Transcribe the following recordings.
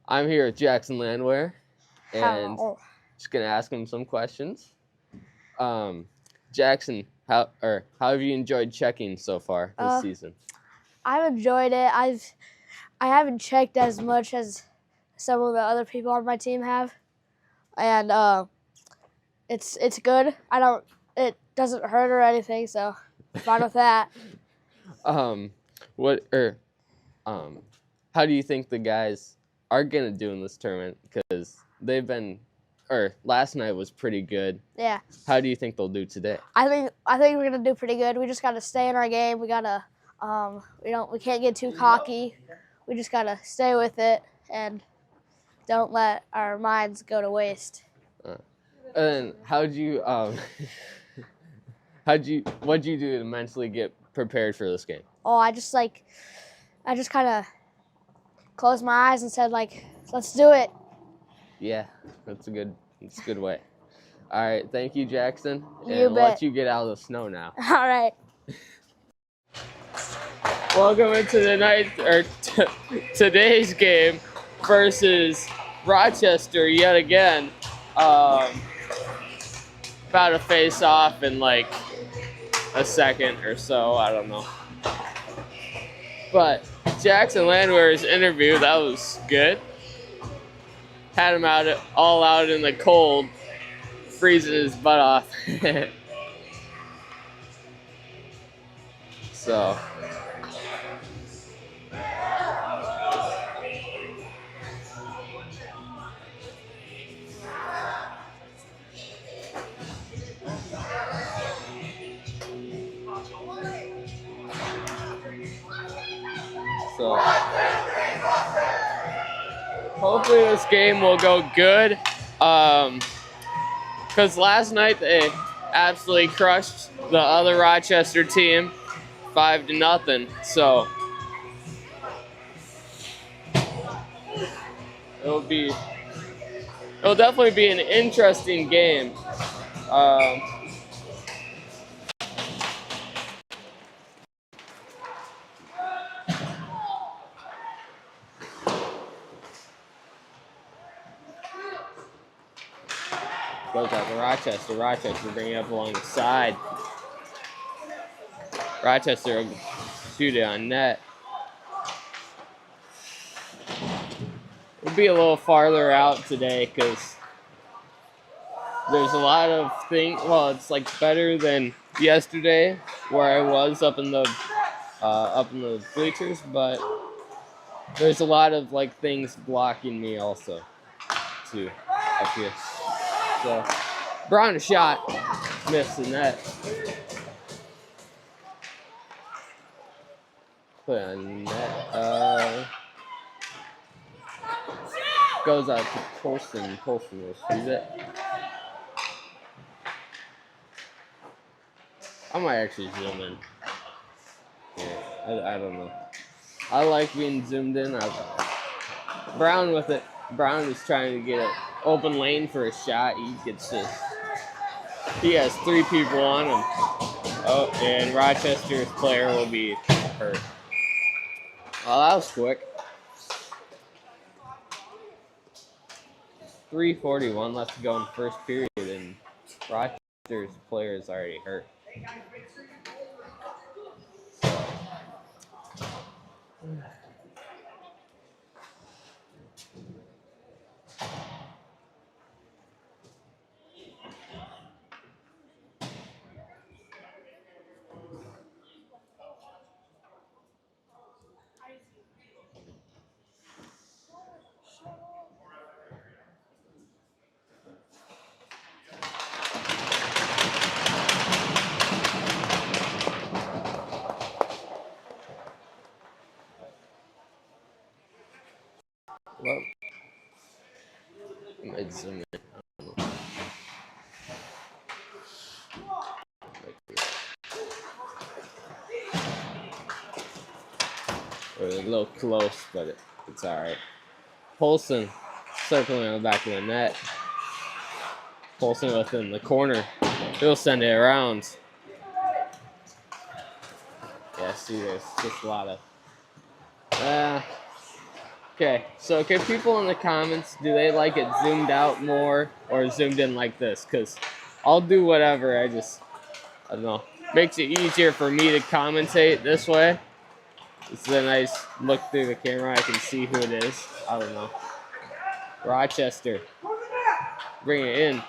I'm here with Jackson Landwehr, and Hello. just gonna ask him some questions. Jackson, how have you enjoyed checking so far this season? I've enjoyed it. I haven't checked as much as some of the other people on my team have, and it's good. It doesn't hurt or anything, so I'm fine with that. How do you think the guys are gonna do in this tournament? Because last night was pretty good. Yeah. How do you think they'll do today? I think we're gonna do pretty good. We just gotta stay in our game. We gotta we can't get too cocky. We just gotta stay with it and don't let our minds go to waste. And what'd you do to mentally get prepared for this game? Oh, I just kind of closed my eyes and said let's do it. Yeah, that's a good way. All right, thank you, Jackson. You and bet. I'll let you get out of the snow now. All right. Welcome into today's game versus Rochester yet again. About to face off in like a second or so. I don't know. But Jackson Landwehr's interview, that was good. Had him all out in the cold, freezing his butt off. So. Hopefully this game will go good. Because last night they absolutely crushed the other Rochester team 5-0. So it'll definitely be an interesting game. Goes out to Rochester. Rochester bringing it up along the side. Rochester will shoot it on net. We'll be a little farther out today because there's a lot of things. Well, it's like better than yesterday where I was up in the bleachers, but there's a lot of like things blocking me also too up here. So Brown a shot, missed the net. Put it on net. Goes out to Colson. Colson will shoot it. I might actually zoom in. Yeah, I don't know. I like being zoomed in. Brown with it. Brown is trying to get an open lane for a shot. He has 3 people on him. Oh, and Rochester's player will be hurt. Well, that was quick. 3:41 left to go in the first period, and Rochester's player is already hurt. Well, I might zoom in. We're a little close, but it's alright. Polson circling on the back of the net. Polson within the corner. He'll send it around. Yeah, see, there's just a lot of Okay, so can people in the comments, do they like it zoomed out more or zoomed in like this? Because I'll do whatever. I don't know. Makes it easier for me to commentate this way. It's a nice look through the camera. I can see who it is. I don't know. Rochester. Bring it in.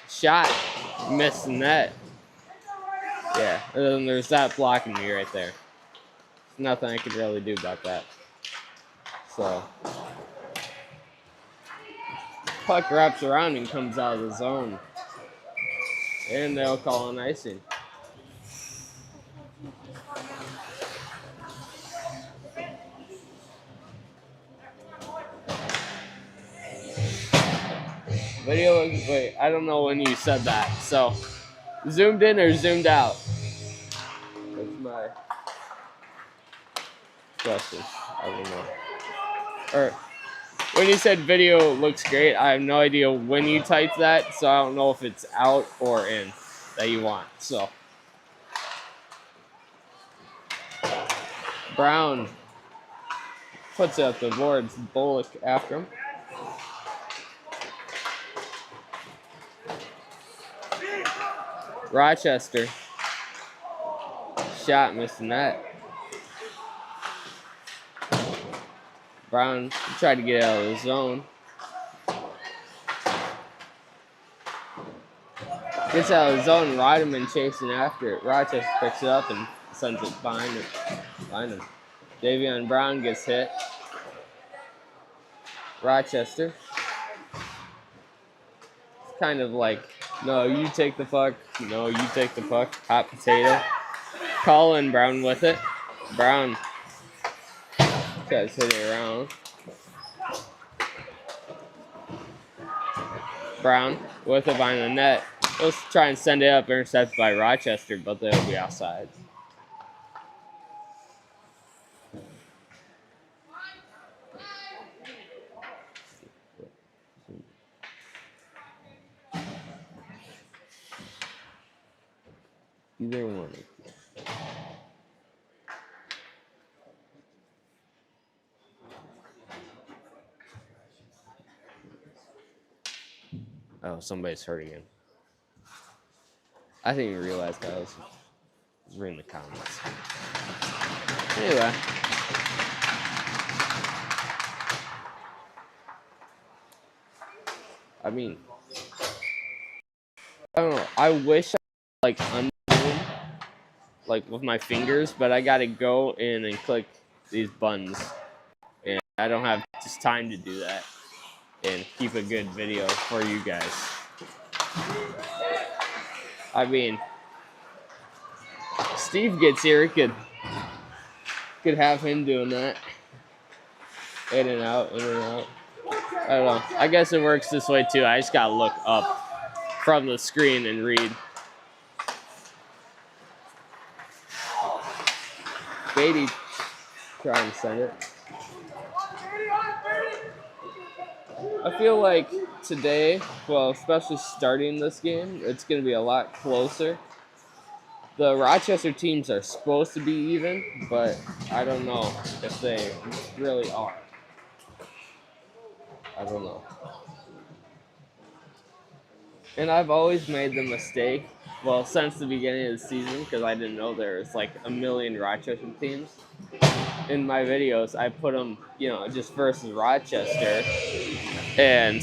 Shot. Missing that. Yeah, and then there's that blocking me right there. There's nothing I can really do about that. So, puck wraps around and comes out of the zone. And they'll call an icing. Video, wait, I don't know when you said that. So, zoomed in or zoomed out? That's my question. I don't know. Or, when you said video looks great, I have no idea when you typed that, so I don't know if it's out or in that you want. So, Brown puts it up the boards. Bullock after him. Rochester. Shot missing that. Brown tried to get out of the zone. Gets out of the zone. Rodman chasing after it. Rochester picks it up and sends it behind him. Davion Brown gets hit. Rochester. It's kind of like, no, you take the puck. No, you take the puck. Hot potato. Colin Brown with it. Brown tries to hit it around. Brown with it behind the net. Let's try and send it up. Intercepted by Rochester, but they'll be outside. Either one. Oh, somebody's hurting him. I didn't even realize that. I was reading the comments. Anyway. I mean, I don't know. I wish I could, like, undo, like, with my fingers, but I gotta go in and click these buttons. And I don't have just time to do that and keep a good video for you guys. I mean, Steve gets here, could have him doing that. In and out, in and out. I don't know. I guess it works this way too. I just gotta look up from the screen and read. Beatty trying to send it. I feel like today, well, especially starting this game, it's going to be a lot closer. The Rochester teams are supposed to be even, but I don't know if they really are. I don't know. And I've always made the mistake, well, since the beginning of the season, because I didn't know there was like a million Rochester teams. In my videos, I put them, just versus Rochester. And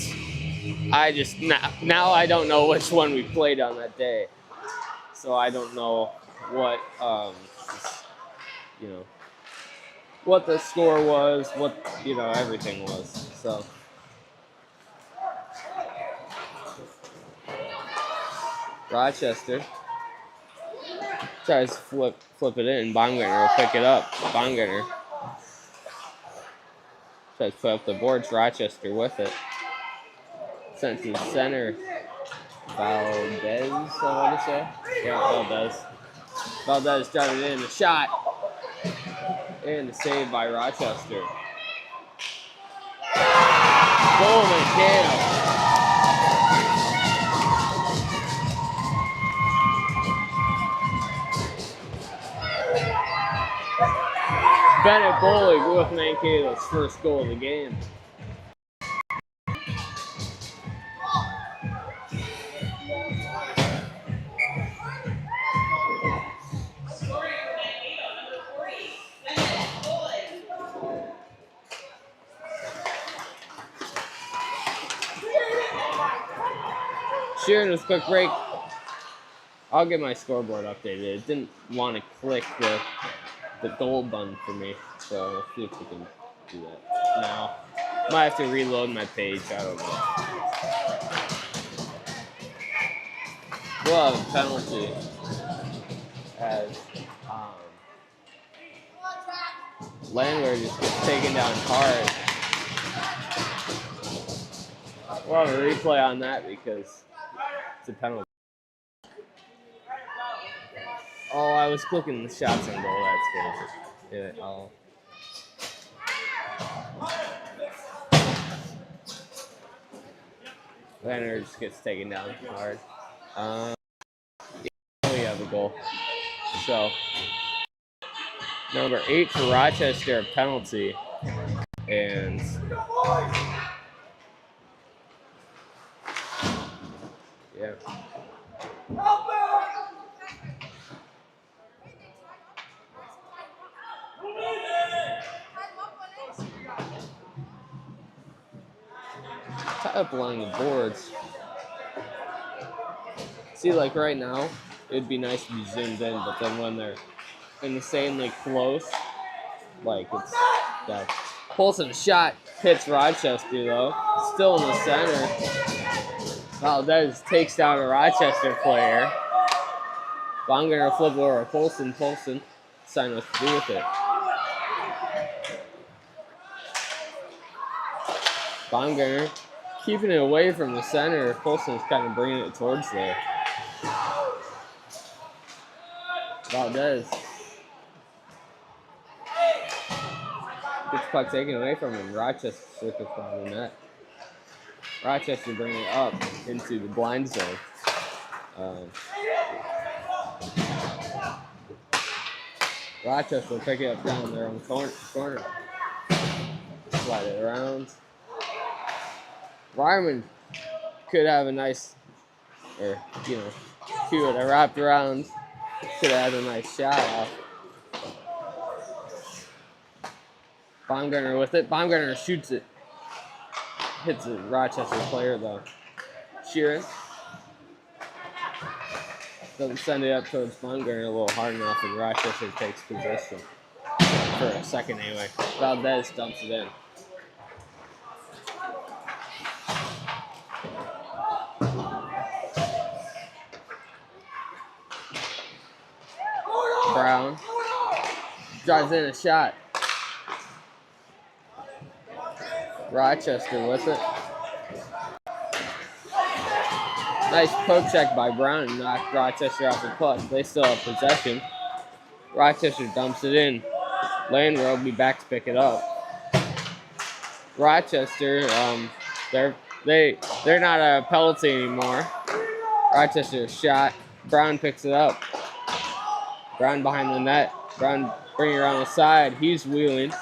I just, now I don't know which one we played on that day. So I don't know what, what the score was, what, everything was. So. Rochester tries to flip it in. Baumgartner will pick it up. Baumgartner tries to put up the boards. Rochester with it. Sent to center. Valdez, I want to say. Yeah, Valdez. Valdez driving it in. A shot. And a save by Rochester. Goal, Mankato. Bennett Bowling with Mankato's first goal of the game. Shearing with quick break. I'll get my scoreboard updated. It didn't want to click the goal button for me, so let's see if we can do that now. Might have to reload my page. I don't know. We'll have a penalty as Landwehr just gets taken down hard. We'll have a replay on that because it's a penalty. Oh, I was clicking the shots on goal. That's good. Yeah, Landwehr just gets taken down hard. We have a goal. So, number 8 for Rochester, a penalty. And yeah. Tie up along the boards. See, like right now, it'd be nice to be zoomed in, but then when they're insanely close, like it's that. Polson's shot hits Rochester though. Still in the center. Valdez takes down a Rochester player. Baumgartner flip over Polson. Polson deciding what to do with it. Baumgartner keeping it away from the center. Polson's kind of bringing it towards there. Valdez gets the puck taken away from him. Rochester circles down the net. Rochester bringing it up into the blind zone. Rochester will pick it up down there on the corner. Slide it around. Ryman could have a nice, or if he would have wrapped around, could have had a nice shot off. Baumgartner with it. Baumgartner shoots it. Hits a Rochester player though. Sheeran doesn't send it up towards Baumgartner a little hard enough, and Rochester takes possession for a second anyway. Valdez dumps it in. Brown drives in a shot. Rochester with it. Nice poke check by Brown and knocked Rochester off the puck. They still have possession. Rochester dumps it in. Landwehr will be back to pick it up. Rochester, they're not a penalty anymore. Rochester shot. Brown picks it up. Brown behind the net. Brown bringing it around the side. He's wheeling.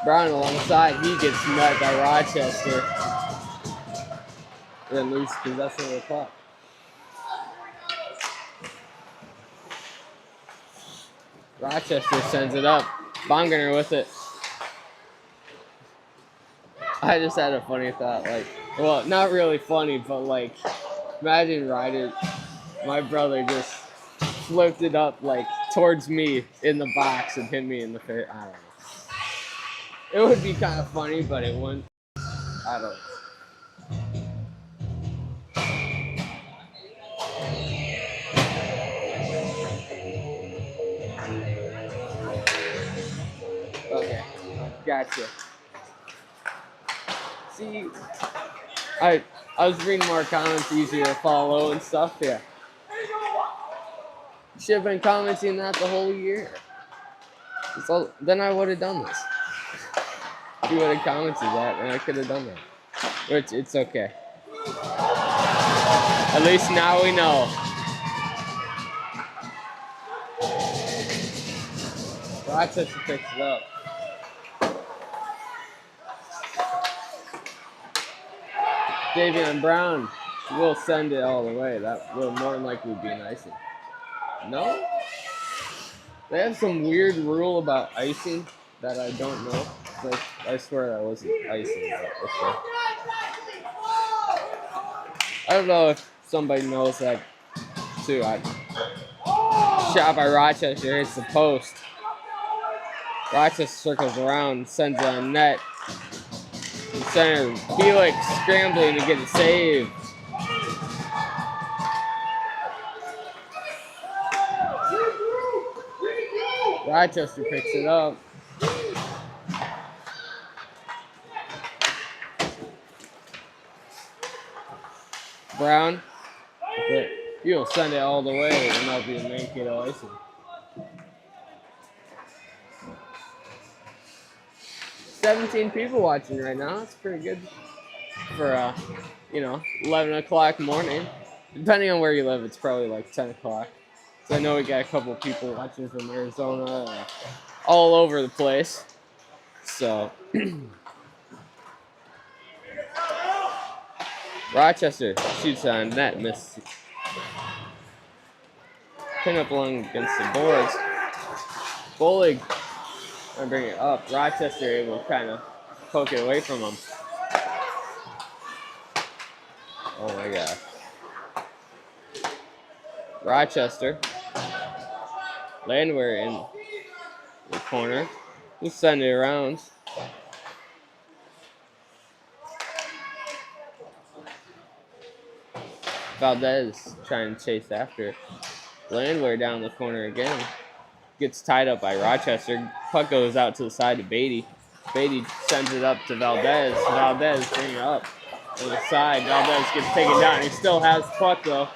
Brown alongside. He gets met by Rochester. Then loses possession of the puck. Rochester sends it up. Baumgartner with it. I just had a funny thought. Well, not really funny, but imagine Ryder, my brother, just flipped it up towards me in the box and hit me in the face. I don't know. It would be kind of funny, but it wouldn't. I don't know. Okay, gotcha. See, I was reading more comments, easier to follow and stuff. Yeah. Should have been commenting that the whole year. So then I would have done this. If you would have commented that, then I could have done that. Which, it's okay. At least now we know. Rochester picks it up. Davion Brown will send it all the way. That will more than likely be an icing. No? They have some weird rule about icing that I don't know. But I swear that wasn't icing. But okay. I don't know if somebody knows that too. Shot by Rochester, hits the post. Rochester circles around, sends it on net. The center, Felix scrambling to get a save. Rochester picks it up. Brown, he'll send it all the way, and that'll be a Mankato icing. 17 people watching right now. That's pretty good for 11 o'clock morning. Depending on where you live, it's probably like 10 o'clock. So I know we got a couple of people watching from Arizona and all over the place. So Rochester shoots on net, misses. Pin up along against the boards. Bolig, I bring it up. Rochester able to kind of poke it away from him. Oh my gosh. Rochester. Landwehr in the corner. We'll send it around. Valdez trying to chase after it. Landwehr down the corner again. Gets tied up by Rochester. Puck goes out to the side to Beatty. Beatty sends it up to Valdez. Valdez bring it up on the side. Valdez gets taken down. He still has the puck though.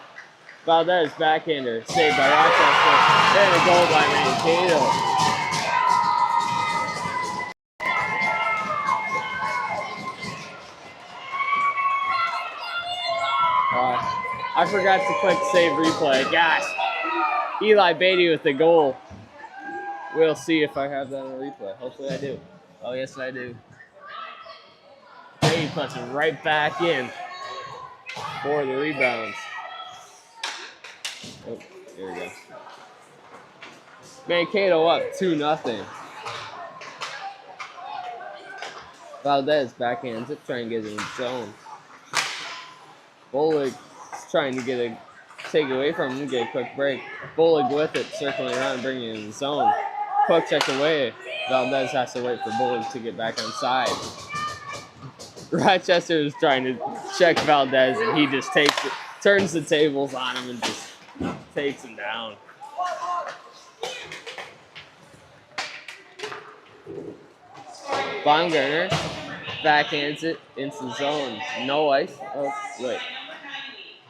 Valdez backhander saved by Rochester. And a goal by Mankato. I forgot to click save replay. Gosh. Eli Beatty with the goal. We'll see if I have that on replay. Hopefully I do. Oh, yes, I do. Beatty puts it right back in for the rebounds. Oh, there we go. Mankato up 2-0. Valdez backhands it, trying to get it in the zone. Bolig trying to take away from him, get a quick break. Bolig with it, circling around, bringing it in the zone. Puck check away. Valdez has to wait for Bolig to get back on side. Rochester is trying to check Valdez, and he just turns the tables on him and just takes him down. Baumgartner backhands it into the zone. No ice. Oh, wait.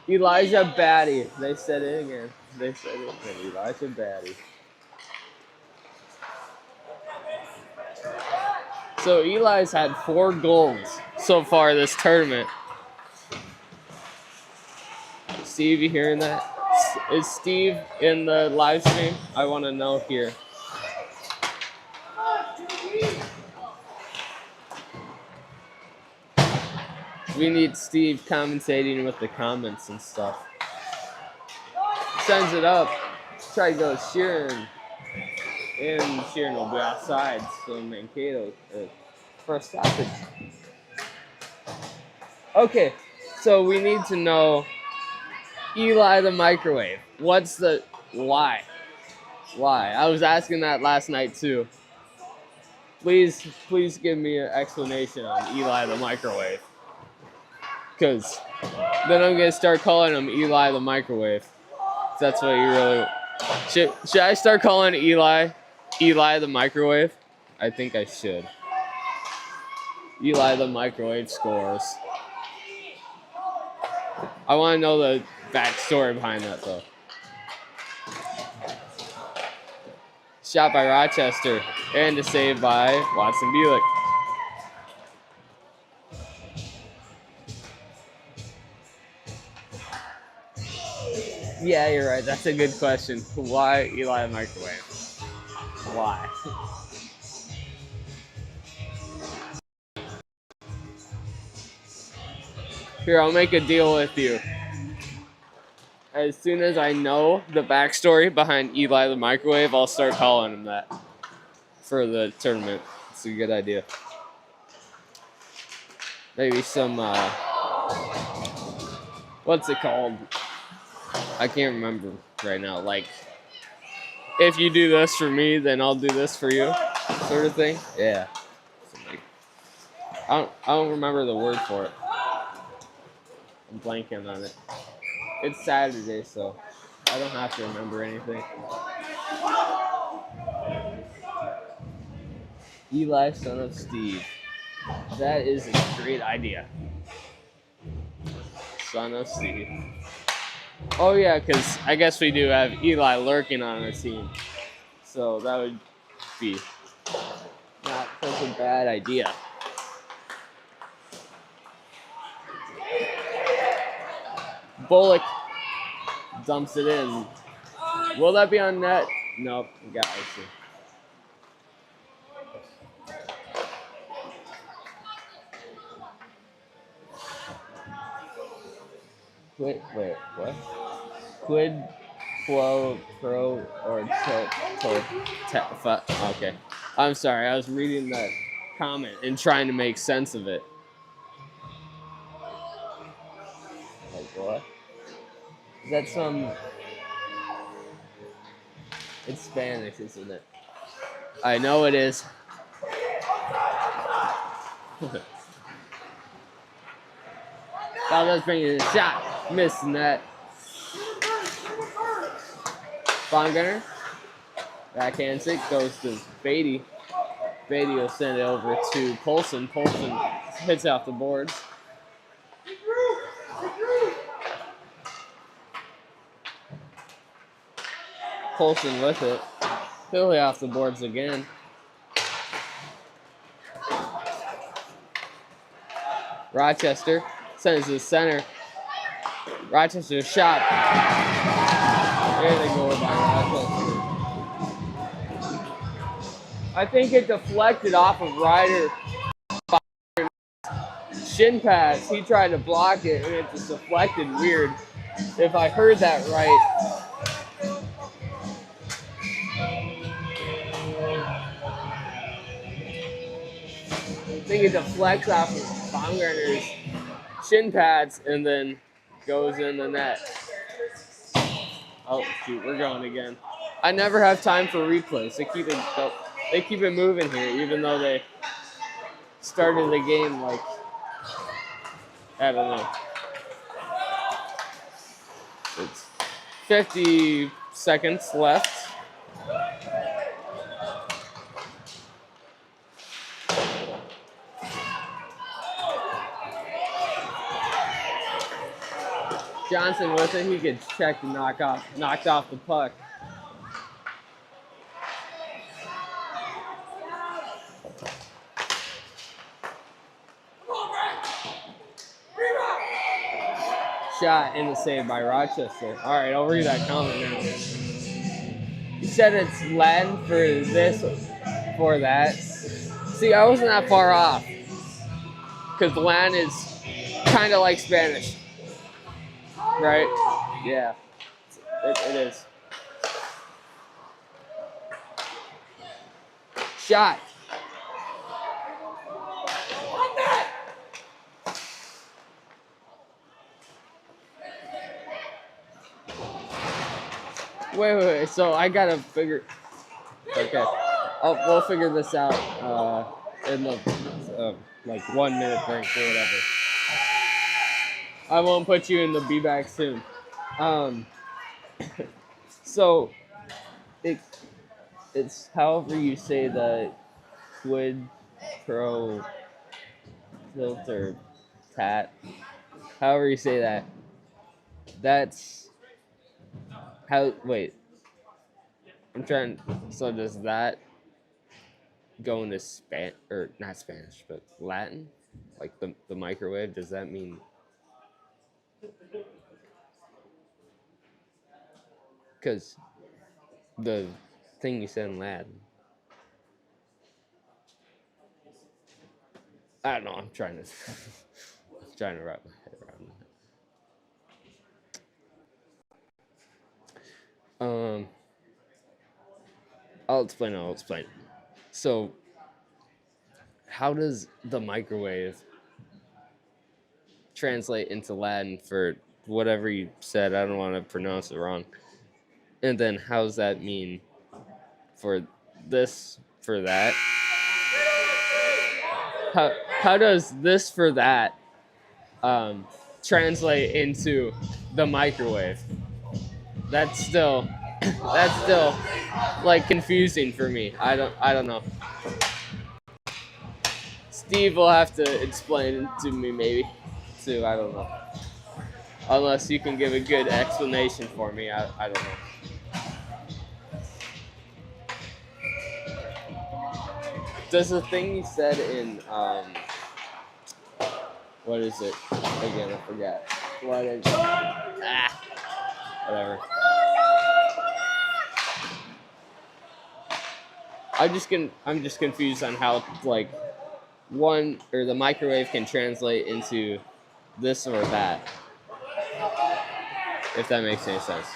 Elijah Batty. They said it again. They said it again. Elijah Batty. So Eli's had 4 goals so far this tournament. Steve, you hearing that? Is Steve in the live stream? I want to know here. We need Steve commentating with the comments and stuff. Sends it up. Try to go Sheeran. And Sheeran will be outside. So Mankato first stoppage. Okay, so we need to know Eli the microwave. What's the why? Why? I was asking that last night too. Please give me an explanation on Eli the microwave. Because then I'm going to start calling him Eli the microwave. If that's what you really... Should I start calling Eli the microwave? I think I should. Eli the microwave scores. I want to know the backstory behind that though. Shot by Rochester and a save by Watson Bielik. Yeah, you're right. That's a good question. Why Eli the microwave? Why? Here, I'll make a deal with you. As soon as I know the backstory behind Eli the Microwave, I'll start calling him that for the tournament. It's a good idea. Maybe some, what's it called? I can't remember right now. Like, if you do this for me, then I'll do this for you, sort of thing. Yeah. I don't remember the word for it. I'm blanking on it. It's Saturday, so I don't have to remember anything. Eli, son of Steve. That is a great idea. Son of Steve. Oh yeah, because I guess we do have Eli lurking on our team. So that would be not such a bad idea. Bullock dumps it in. Will that be on net? Nope. Got it. Wait, what? Quid pro or okay. I'm sorry, I was reading that comment and trying to make sense of it. Like what? Is that some? It's Spanish, isn't it? I know it is. Valdez bringing in a shot, missing that. Baumgartner, backhand stick goes to Beatty. Beatty will send it over to Polson. Polson hits off the boards. Polson with it. He'll hit off the boards again. Rochester sends to the center. Rochester shot. There they go by Rochester. I think it deflected off of Ryder. Shin pads. He tried to block it and it just deflected weird. If I heard that right. I think it deflects off of Baumgartner's shin pads and then goes in the net. Oh shoot, we're going again. I never have time for replays. They keep it moving here, even though they started the game like I don't know. It's 50 seconds left. Johnson with it, he gets checked and knocked off the puck. Shot in the save by Rochester. All right, I'll read that comment now. You said it's Latin for this, for that. See, I wasn't that far off. Because Latin is kind of like Spanish. Right? Yeah, it is. Shot. Wait. So I gotta figure. Okay, we'll figure this out in the like 1 minute break or whatever. I won't put you in the be back soon. So it's however you say the quid pro filter tat. However you say that. That's how. Wait. I'm trying. So does that go into or not Spanish, but Latin? Like the microwave? Does that mean? Because the thing you said in Latin. I don't know. I'm trying to I'm trying to wrap my head around it. I'll explain. I'll explain. So, how does the microwave translate into Latin for whatever you said? I don't want to pronounce it wrong. And then, how does that mean for this for that? How does this for that translate into the microwave? That's still that's still like confusing for me. I don't know. Steve will have to explain it to me maybe too. I don't know. Unless you can give a good explanation for me, I don't know. Does the thing you said in what is it again? I forgot. What is whatever. I'm just confused on how like one or the microwave can translate into this or that. If that makes any sense.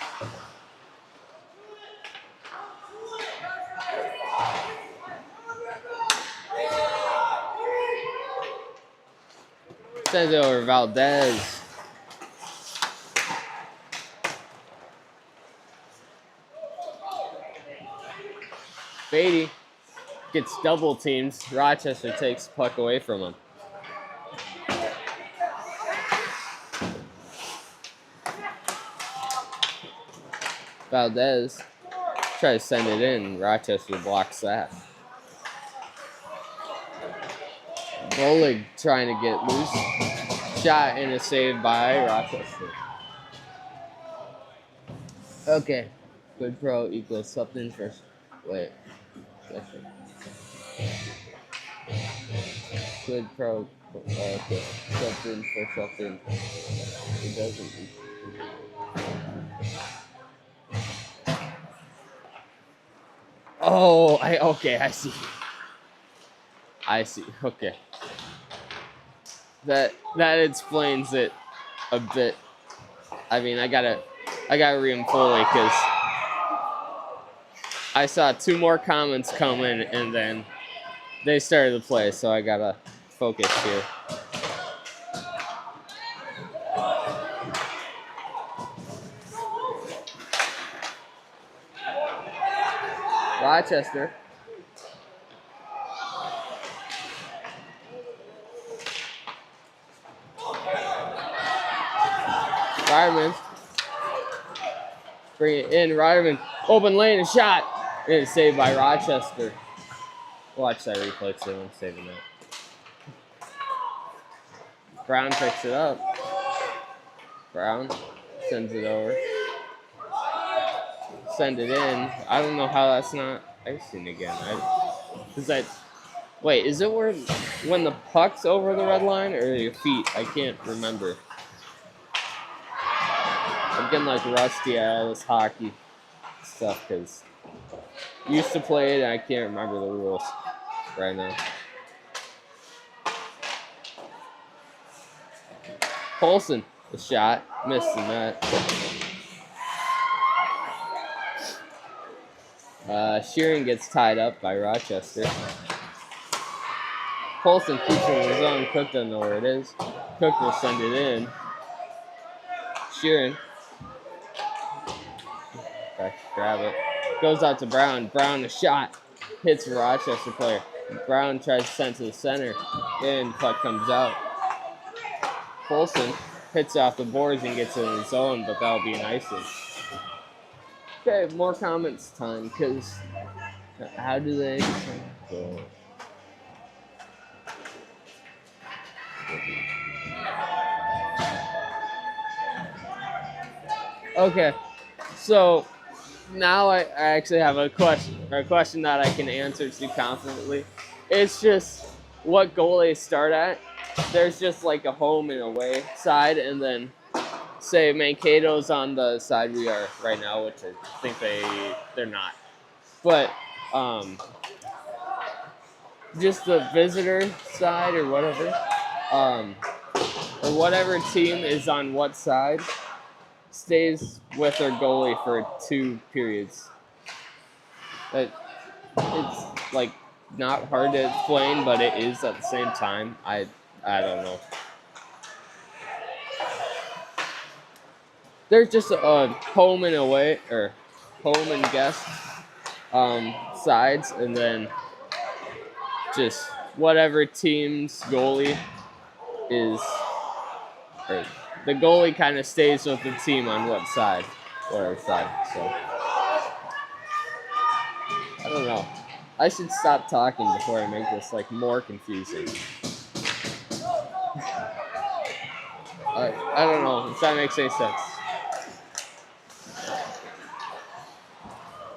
Sends it over Valdez. Beatty gets double teamed. Rochester takes puck away from him. Valdez tries to send it in. Rochester blocks that. Bolig trying to get loose. Shot and a save by Rochester. Okay. Good pro equals something for. Wait. Good pro. Okay. Something for something. It doesn't. Oh, okay. I see. Okay. That explains it a bit. I mean, I gotta read them fully because I saw two more comments come in and then they started to play, so I gotta focus here. Rochester. Ryderman. Bring it in. Ryderman. Open lane and shot. And it's saved by Rochester. Watch that replay too. I'm saving that. Brown picks it up. Brown sends it over. Send it in. I don't know how that's not icing again. Wait, is it when the puck's over the red line or your feet? I can't remember. I'm getting like rusty at all this hockey stuff because I used to play it and I can't remember the rules right now. Polson, the shot, missed the net. Sheeran gets tied up by Rochester. Polson keeps it in his own. Cook doesn't know where it is. Cook will send it in. Sheeran. Grab it. Goes out to Brown. Brown, a shot. Hits the Rochester player. Brown tries to send to the center. And puck comes out. Polson hits off the boards and gets in the zone, but that'll be an icing. Okay, more comments time, because how do they go? Okay, so now I actually have a question that I can answer too confidently. It's just what goal they start at. There's just like a home and away side, and then say Mankato's on the side we are right now, which I think they're not. But just the visitor side or whatever, or whatever team is on what side stays with their goalie for 2 periods. That it's like not hard to explain, but it is at the same time. I don't know. There's just a home and away or home and guest sides, and then just whatever team's goalie is, or the goalie kind of stays with the team on what side, whatever side. So I don't know. I should stop talking before I make this like more confusing. I don't know if that makes any sense.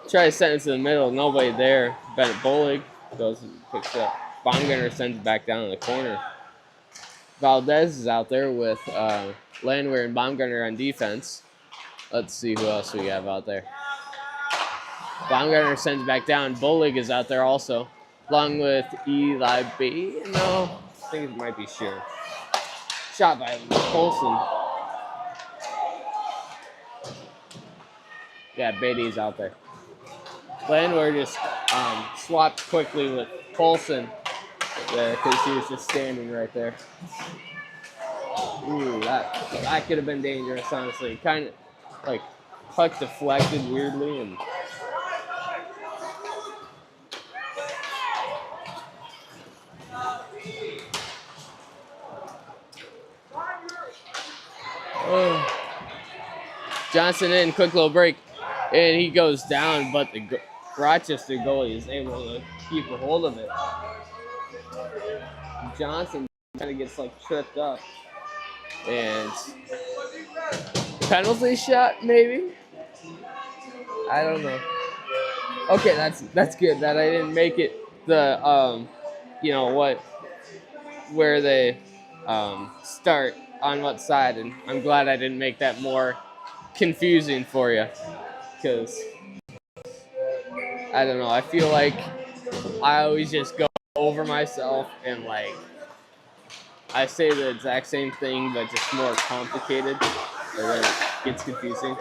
Try to send it to the middle, nobody there. Bennett Bolig goes and picks it up. Baumgartner sends it back down in the corner. Valdez is out there with Landwehr and Baumgartner on defense. Let's see who else we have out there. Baumgartner sends it back down. Bolig is out there also, along with Eli B. No, I think it might be Sheeran. Shot by Colson. Yeah, Beatty's out there. Landwehr just swapped quickly with Colson there because he was just standing right there. Ooh, that could have been dangerous, honestly. Kind of like puck deflected weirdly and. Oh. Johnson in, quick little break, and he goes down, but the Rochester goalie is able to keep a hold of it. Johnson kind of gets like tripped up, and penalty shot maybe. I don't know. Okay, that's good that I didn't make it the where they start on what side, and I'm glad I didn't make that more confusing for you, because I don't know, I feel like I always just go over myself and like I say the exact same thing but just more complicated, and then it gets confusing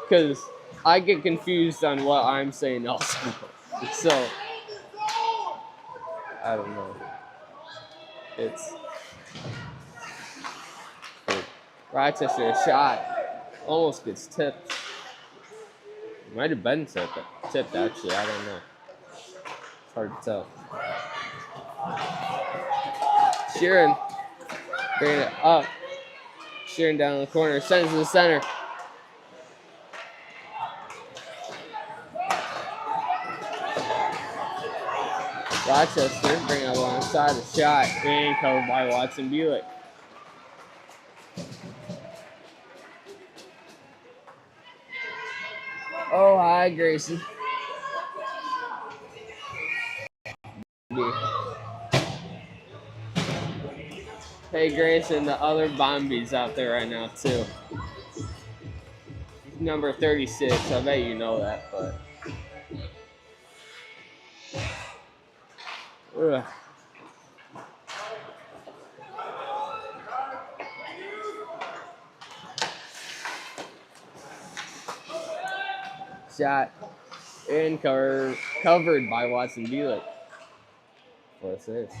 because I get confused on what I'm saying also. So I don't know, it's Rochester shot almost gets tipped. It might have been tipped actually. I don't know. It's hard to tell. Sheeran bringing it up. Sheeran down in the corner. Sends to the center. Rochester bringing it alongside the shot. And covered by Watson Buick. Oh, hi, Grayson. Hey, Grayson, the other Bombi's out there right now, too. Number 36. I bet you know that, but. Ugh. Shot and covered by Watson Buick. What's this?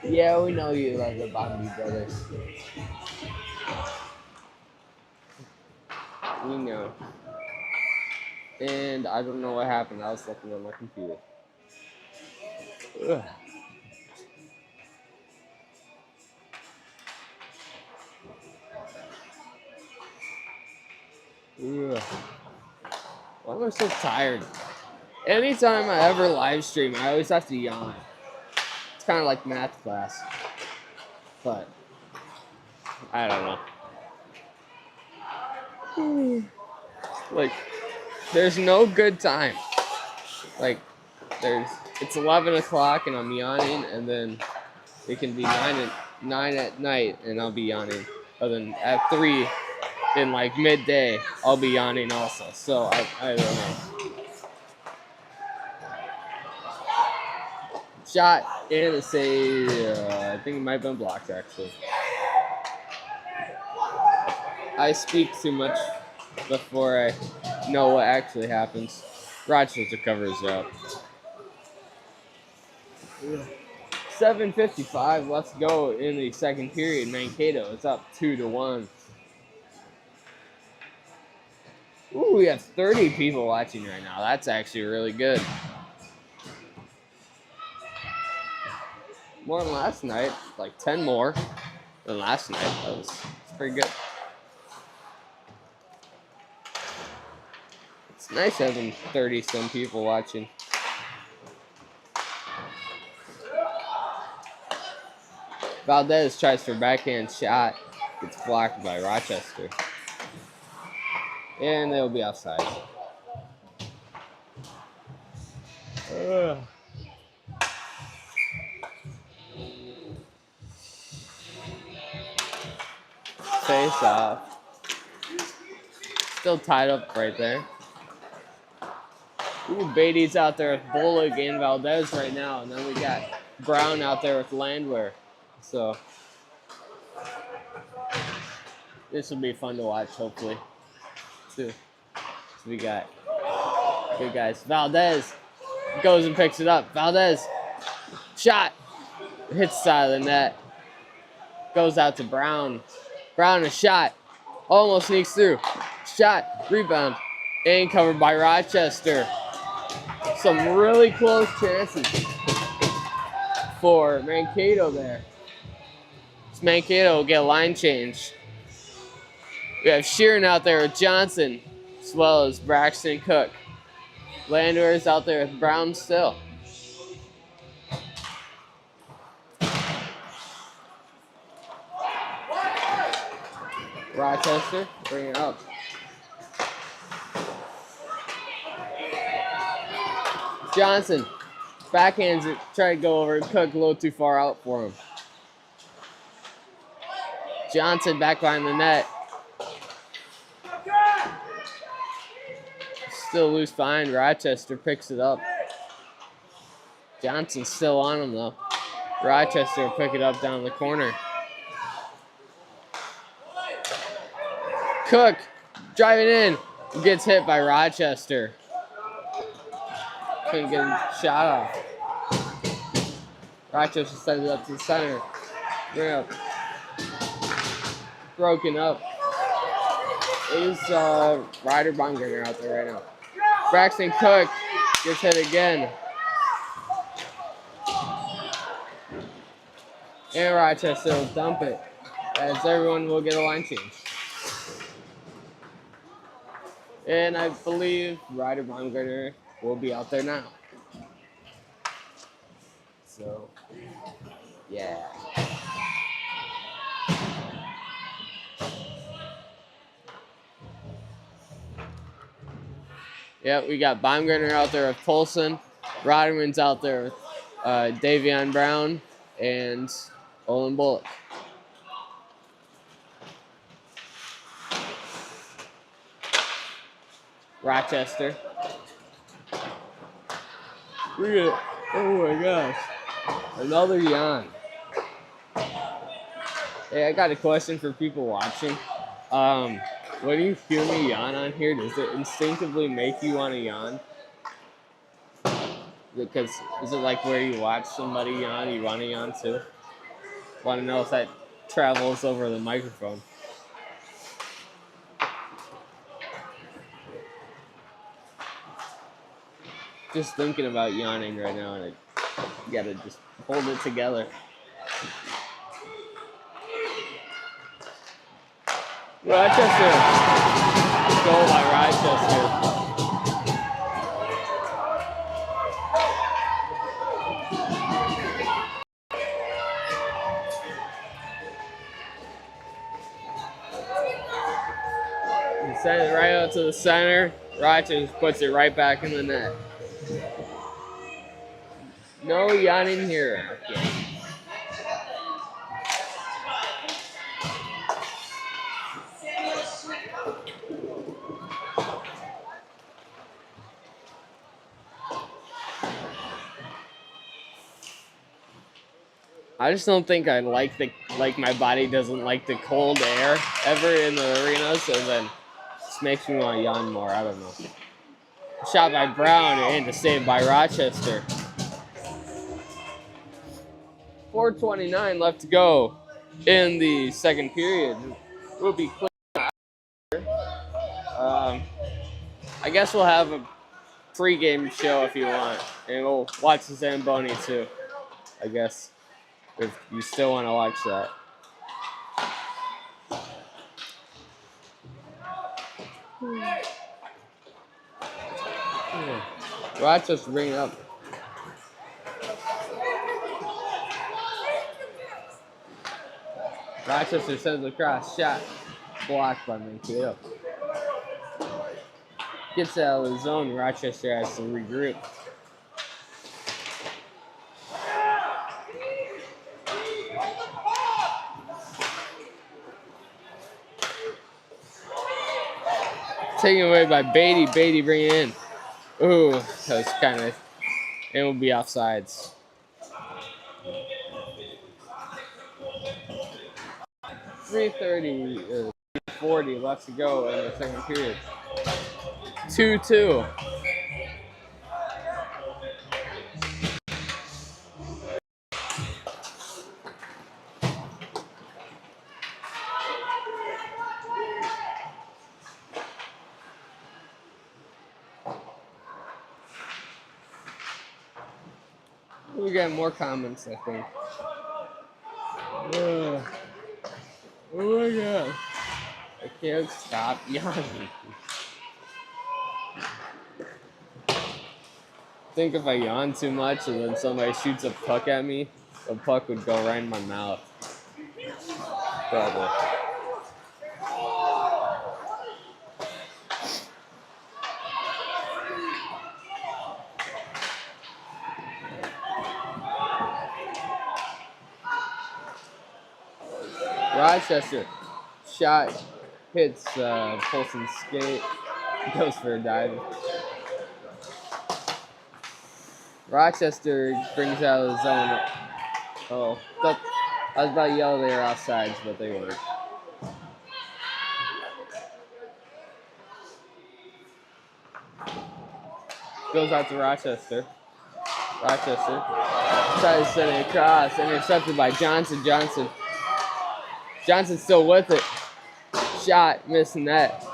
Yeah, we know you love the Bombi brothers. We know. And I don't know what happened. I was looking on my computer. Ugh. Ugh. Why am I so tired? Anytime I ever live stream, I always have to yawn. It's kind of like math class. But, I don't know. Like, there's no good time. Like, it's 11 o'clock and I'm yawning, and then it can be 9 at night and I'll be yawning. But then at 3, in like midday, I'll be yawning also. So I don't know. Shot and a save. I think it might have been blocked actually. I speak too much before I know what actually happens. Rochester covers up. 7:55. Let's go in the second period. Mankato is up 2-1. Ooh, we have 30 people watching right now. That's actually really good. More than last night, like 10 more than last night. That's pretty good. It's nice having 30 some people watching. Valdez tries for backhand shot. Gets blocked by Rochester. And they'll be outside. Face off. Still tied up right there. Ooh, Beatty's out there with Bullock and Valdez right now. And then we got Brown out there with Landwehr. So this will be fun to watch, hopefully, too. So we got good guys. Valdez goes and picks it up. Valdez, shot. Hits the side of the net. Goes out to Brown. Brown, a shot. Almost sneaks through. Shot, rebound, and covered by Rochester. Some really close chances for Mankato there. Mankato will get a line change. We have Sheeran out there with Johnson, as well as Braxton Cook. Landwehr is out there with Brown still. Rochester, bring it up. Johnson, backhands it, try to go over it. Cook a little too far out for him. Johnson back behind the net. Still loose behind. Rochester picks it up. Johnson's still on him though. Rochester will pick it up down the corner. Cook driving in, gets hit by Rochester. Couldn't get a shot off. Rochester sends it up to the center. Bring up. Broken up. Is Ryder Baumgartner out there right now. Braxton Cook gets hit again. And Rochester will dump it, as everyone will get a line change. And I believe Ryder Baumgartner will be out there now. So, yeah. Yeah, we got Baumgartner out there with Polson. Rodderman's out there with Davion Brown and Olin Bullock. Rochester. Oh my gosh. Another yawn. Hey, I got a question for people watching. When you hear me yawn on here, does it instinctively make you want to yawn? Because is it like where you watch somebody yawn, you want to yawn too? Want to know if that travels over the microphone. Just thinking about yawning right now, and I gotta just hold it together. Rochester. Goal by Rochester. He sends it right out to the center. Rochester puts it right back in the net. No yawning here. Okay. I just don't think I like my body doesn't like the cold air ever in the arena, so then it makes me want to yawn more. I don't know. Shot by Brown and a save by Rochester. 4:29 left to go in the second period. We'll be clear. I guess we'll have a pregame show if you want, and we'll watch the Zamboni too. I guess if you still want to watch that. Rochester bring it up. Rochester sends across, shot blocked by Mankato. Gets out of the zone. Rochester has to regroup. Taken away by Beatty. Beatty bring it in. Ooh, that was kind of. It will be offsides. 3:30, 40 left to go in the second period. 2-2. We got more comments, I think. Oh my god. I can't stop yawning. I think if I yawn too much and then somebody shoots a puck at me, the puck would go right in my mouth. Probably. Rochester shot hits Polson's skate, goes for a dive. Rochester brings out of the zone. Oh, I was about to yell they were offsides, but they weren't. Goes out to Rochester. Rochester tries to send it across, intercepted by Johnson. Johnson's still with it. Shot, missing that.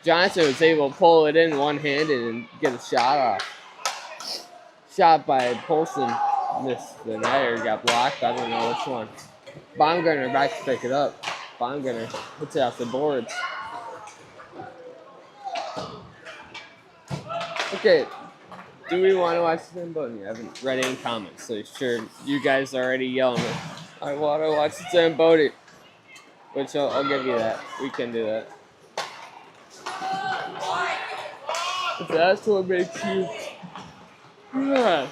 Johnson was able to pull it in one-handed and get a shot off. Shot by Polson. Missed the net or got blocked. I don't know which one. Baumgartner back to pick it up. Baumgartner puts it off the boards. Okay. Do we want to watch the Zamboni? I haven't read any comments, so sure you guys are already yelling it. I want to watch the Zamboni. Which I'll give you that. We can do that. If that's what makes you... Yeah.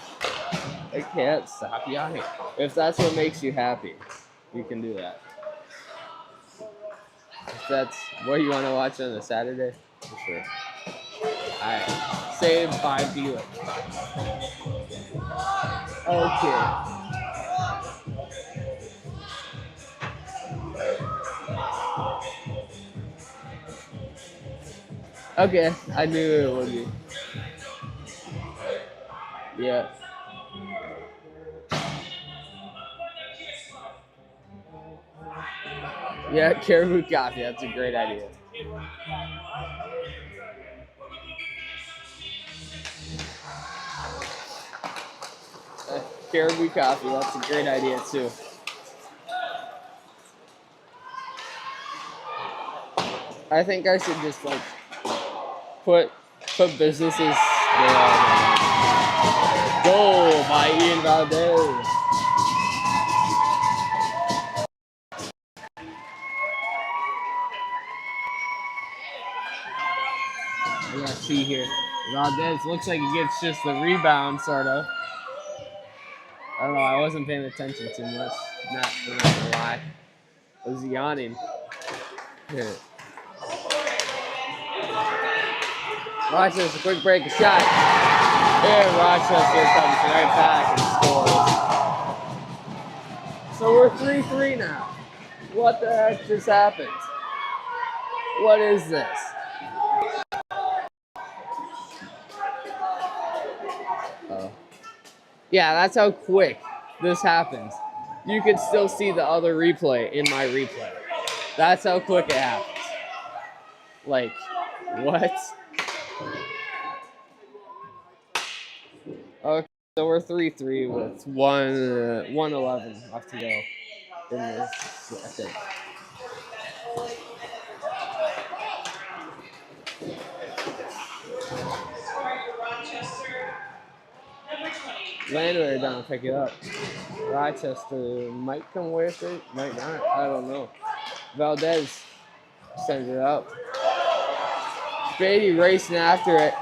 I can't stop yawning. If that's what makes you happy, you can do that. If that's what you want to watch on a Saturday, for sure. Alright. Saved by Felix. Okay. Okay, I knew it would be. Yeah. Yeah, caribou coffee. That's a great idea. Caribou coffee. That's a great idea too. I think I should just like put businesses there. Goal by Ian Valdez. Let's see here. Valdez looks like he gets just the rebound, sort of. I don't know. I wasn't paying attention too much. Not gonna lie. I was yawning. Here. Rochester, quick break, a shot. And Rochester comes right back and scores. So we're 3-3 now. What the heck just happened? What is this? Yeah, that's how quick this happens. You can still see the other replay in my replay. That's how quick it happens. Like, what? Okay, so we're 3-3 with 1:11 left to go in this second. Landwehr down to pick it up. Rochester might come with it, might not. I don't know. Valdez sends it up. Beatty racing after it.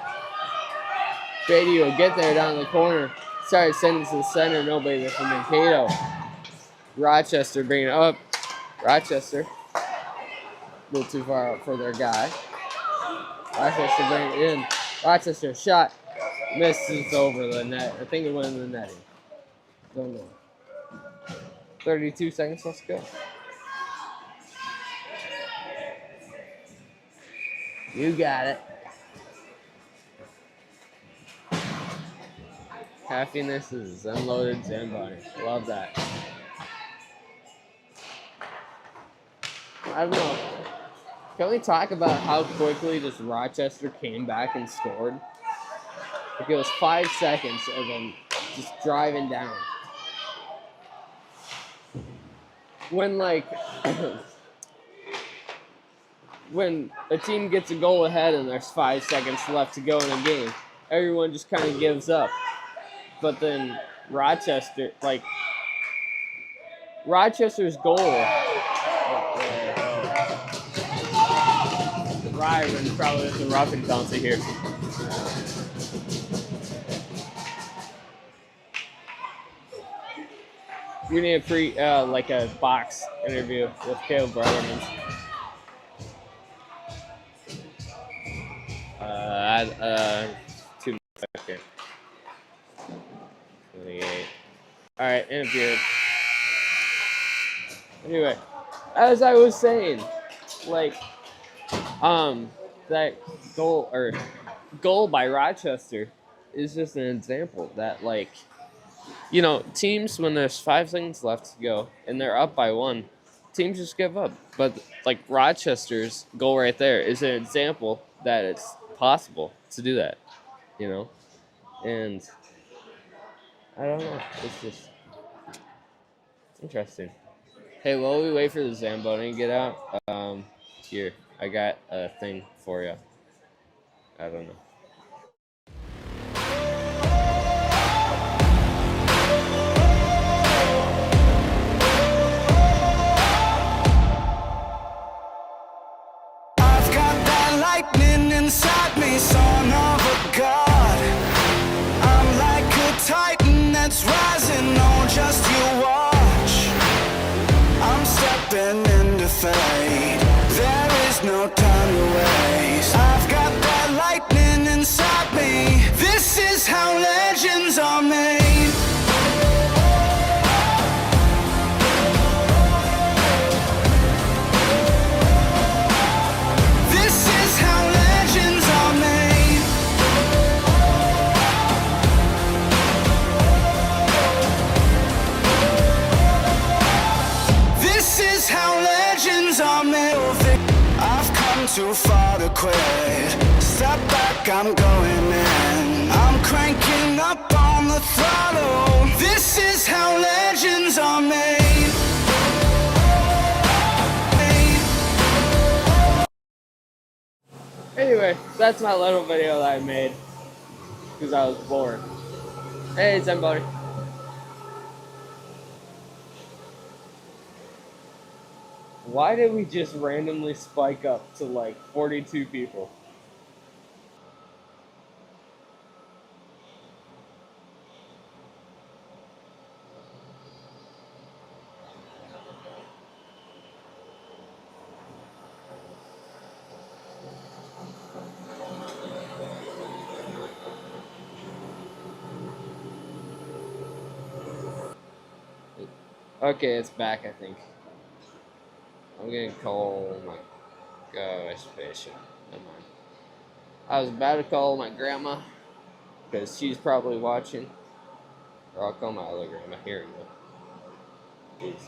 Beatty will get there down the corner. Sorry, send it to the center. Nobody there from Mankato. Rochester bringing it up. Rochester. A little too far out for their guy. Rochester bringing it in. Rochester shot. Misses over the net. I think it went in the netting. Don't know. 32 seconds left to go. You got it. Happiness is unloaded Zamboni. Love that. I don't know. Can we talk about how quickly just Rochester came back and scored? Like it was 5 seconds of them just driving down. When when a team gets a goal ahead and there's 5 seconds left to go in a game, everyone just kind of gives up. But then Rochester's goal. Ryron probably has a rough and bouncy here. We need a box interview with Caleb Brotherman. 2 minutes. Okay. 28. All right, interviewed. Anyway, as I was saying, that goal by Rochester is just an example that teams when there's 5 seconds left to go and they're up by 1, teams just give up. But Rochester's goal right there is an example that it's possible to do that, and I don't know. It's interesting. Hey, while we wait for the Zamboni to get out, here, I got a thing for you. I don't know. I've got that lightning inside me, son of a god. I'm like a titan that's rising, oh, just you watch. I'm stepping into fate. There is no time to waste. I've got that lightning inside me. This is how legends are made. This is how legends are made. This is how legends are made. I've come too far to quit. Step back, I'm going in. I'm cranking up on the throttle. This is how legends are made. Anyway, that's my little video that I made because I was bored. Hey, somebody. Why did we just randomly spike up to 42 people? Okay, it's back, I think. I'm gonna call my gosh, patient. Never mind. I was about to call my grandma because she's probably watching. Or I'll call my other grandma. Here we go. Jeez.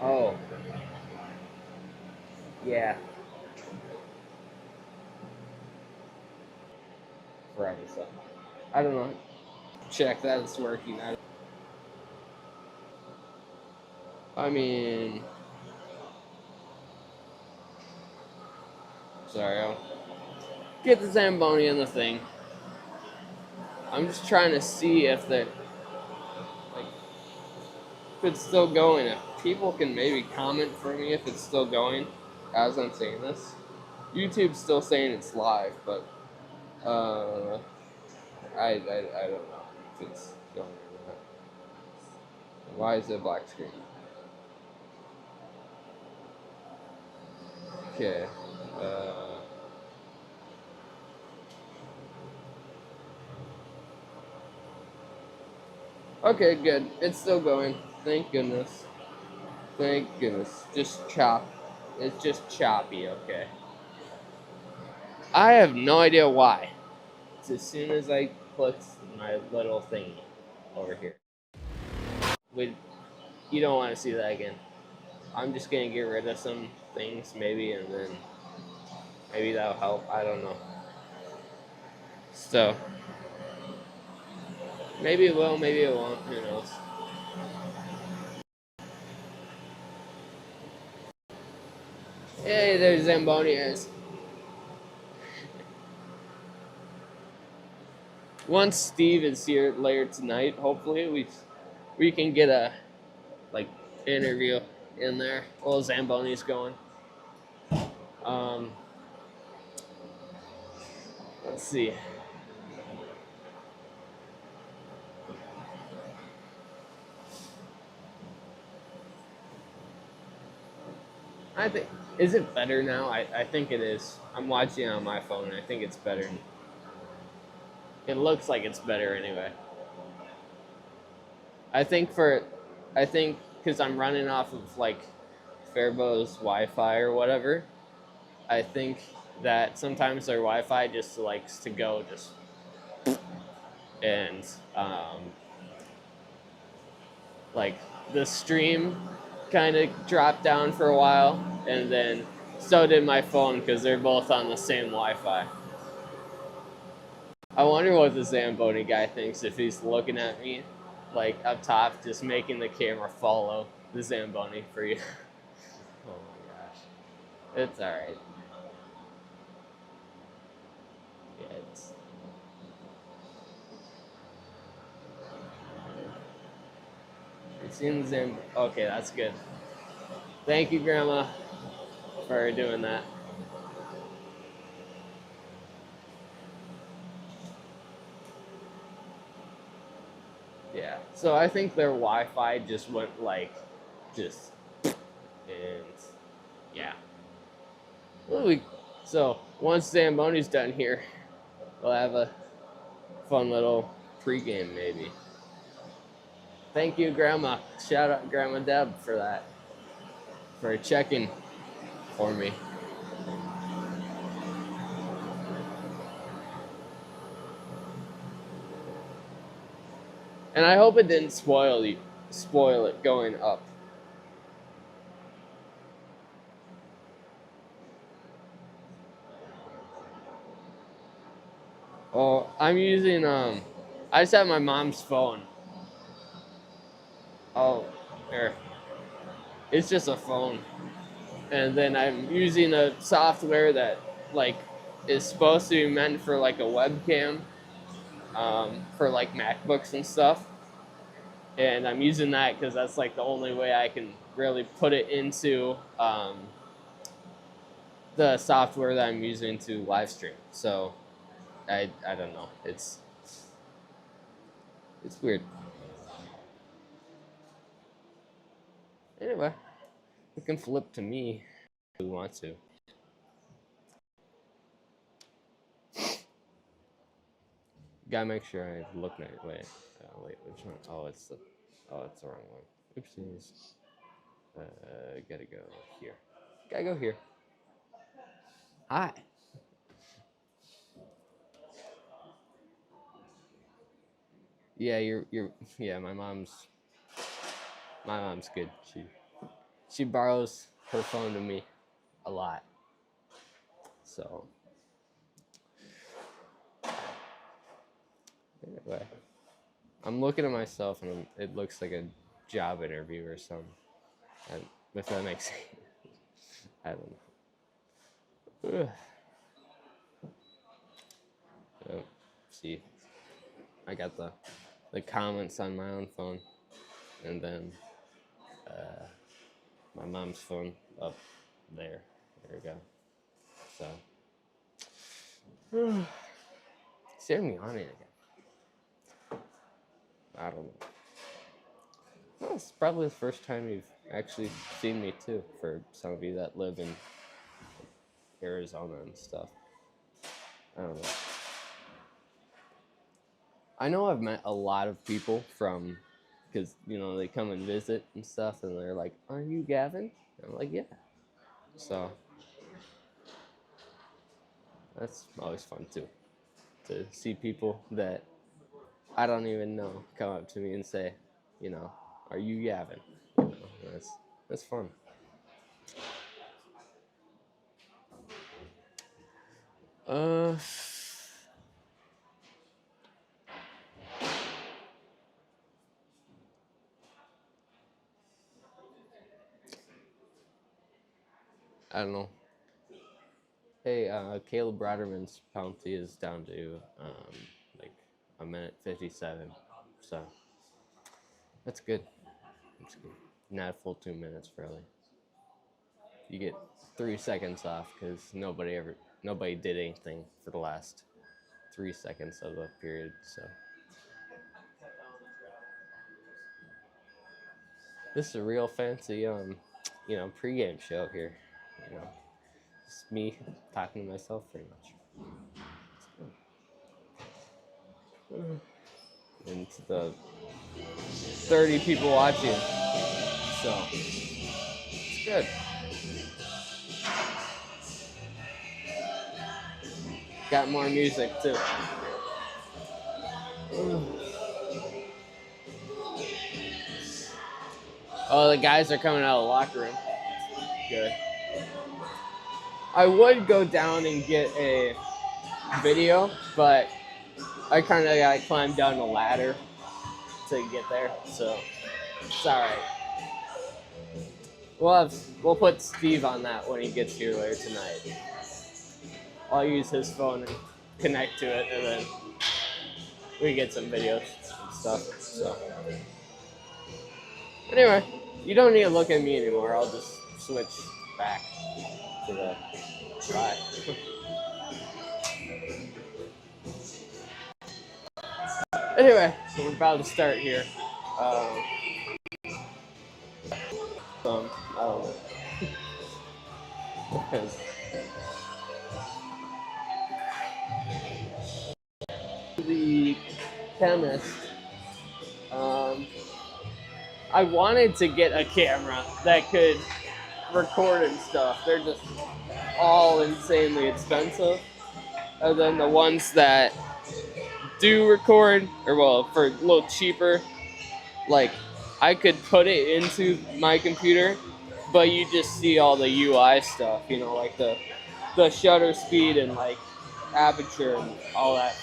Oh, yeah. Friday, so I don't know. Check that it's working. I mean, sorry, I'll get the Zamboni in the thing. I'm just trying to see if the like if it's still going. If people can maybe comment for me if it's still going as I'm saying this. YouTube's still saying it's live, but uh, I don't know if it's going or not. Why is it black screen? Okay. Uh, okay, good. It's still going. Thank goodness. Thank goodness. Just chop. It's just choppy, okay. I have no idea why. It's as soon as I click my little thingy over here. Wait, you don't want to see that again. I'm just gonna get rid of some things maybe, and then maybe that'll help. I don't know. So maybe it will, maybe it won't. Who knows? Hey, there's Zambonians. Once Steve is here later tonight, hopefully we can get a like interview in there while Zamboni's going. Um, let's see. I think is it better now? I think it is. I'm watching it on my phone. And I think it's better. It looks like it's better anyway. I think for, I think because I'm running off of like Faribault's Wi-Fi or whatever. I think that sometimes their Wi-Fi just likes to go just and like the stream kind of dropped down for a while, and then so did my phone because they're both on the same Wi-Fi. I wonder what the Zamboni guy thinks if he's looking at me, like up top, just making the camera follow the Zamboni for you. Oh my gosh, it's all right. Yeah, it's in Zamboni. Okay, that's good. Thank you, Grandma, for doing that. Yeah. So I think their Wi-Fi just went like, just, and yeah. Well, so once Zamboni's done here, we'll have a fun little pregame maybe. Thank you, Grandma. Shout out Grandma Deb for that, for checking for me. And I hope it didn't spoil it going up. Oh, I'm using I just have my mom's phone. Oh, there. It's just a phone. And then I'm using a software that like is supposed to be meant for like a webcam, for like MacBooks and stuff. And I'm using that because that's like the only way I can really put it into the software that I'm using to live stream. So I don't know. It's weird. Anyway, we can flip to me if we want to. Gotta make sure I look nice. Wait, which one? Oh, it's the wrong one. Oopsies. Gotta go here. Gotta go here. Hi. Yeah, yeah, my mom's good. She borrows her phone to me a lot. So anyway, I'm looking at myself and it looks like a job interview or something. And if that makes sense. I don't know. Ugh. Oh, see, I got the comments on my own phone, and then my mom's phone up there. There we go. So, see, I'm yawning again. I don't know. Well, it's probably the first time you've actually seen me too. For some of you that live in Arizona and stuff, I don't know. I know I've met a lot of people from, because they come and visit and stuff, and they're like, "Are you Gavin?" And I'm like, "Yeah." So that's always fun too, to see people that I don't even know come up to me and say, "Are you Gavin?" That's fun. Uh, I don't know. Hey, Caleb Broderman's penalty is down to like a minute 57, so that's good. That's good. Not a full 2 minutes, really. You get 3 seconds off because nobody did anything for the last 3 seconds of the period. So this is a real fancy pregame show here. It's me talking to myself pretty much. And to the 30 people watching, so it's good. Got more music too. Oh, the guys are coming out of the locker room. Good. I would go down and get a video, but I kind of got to climb down the ladder to get there, so it's all right. We'll put Steve on that when he gets here later tonight. I'll use his phone and connect to it, and then we get some videos and stuff. So anyway, you don't need to look at me anymore. I'll just switch back to the bye. Anyway, so we're about to start here. I don't know. Because the chemist, I wanted to get a camera that could record and stuff. They're just all insanely expensive. And then the ones that do record, for a little cheaper, like I could put it into my computer, but you just see all the UI stuff, like the shutter speed and like aperture and all that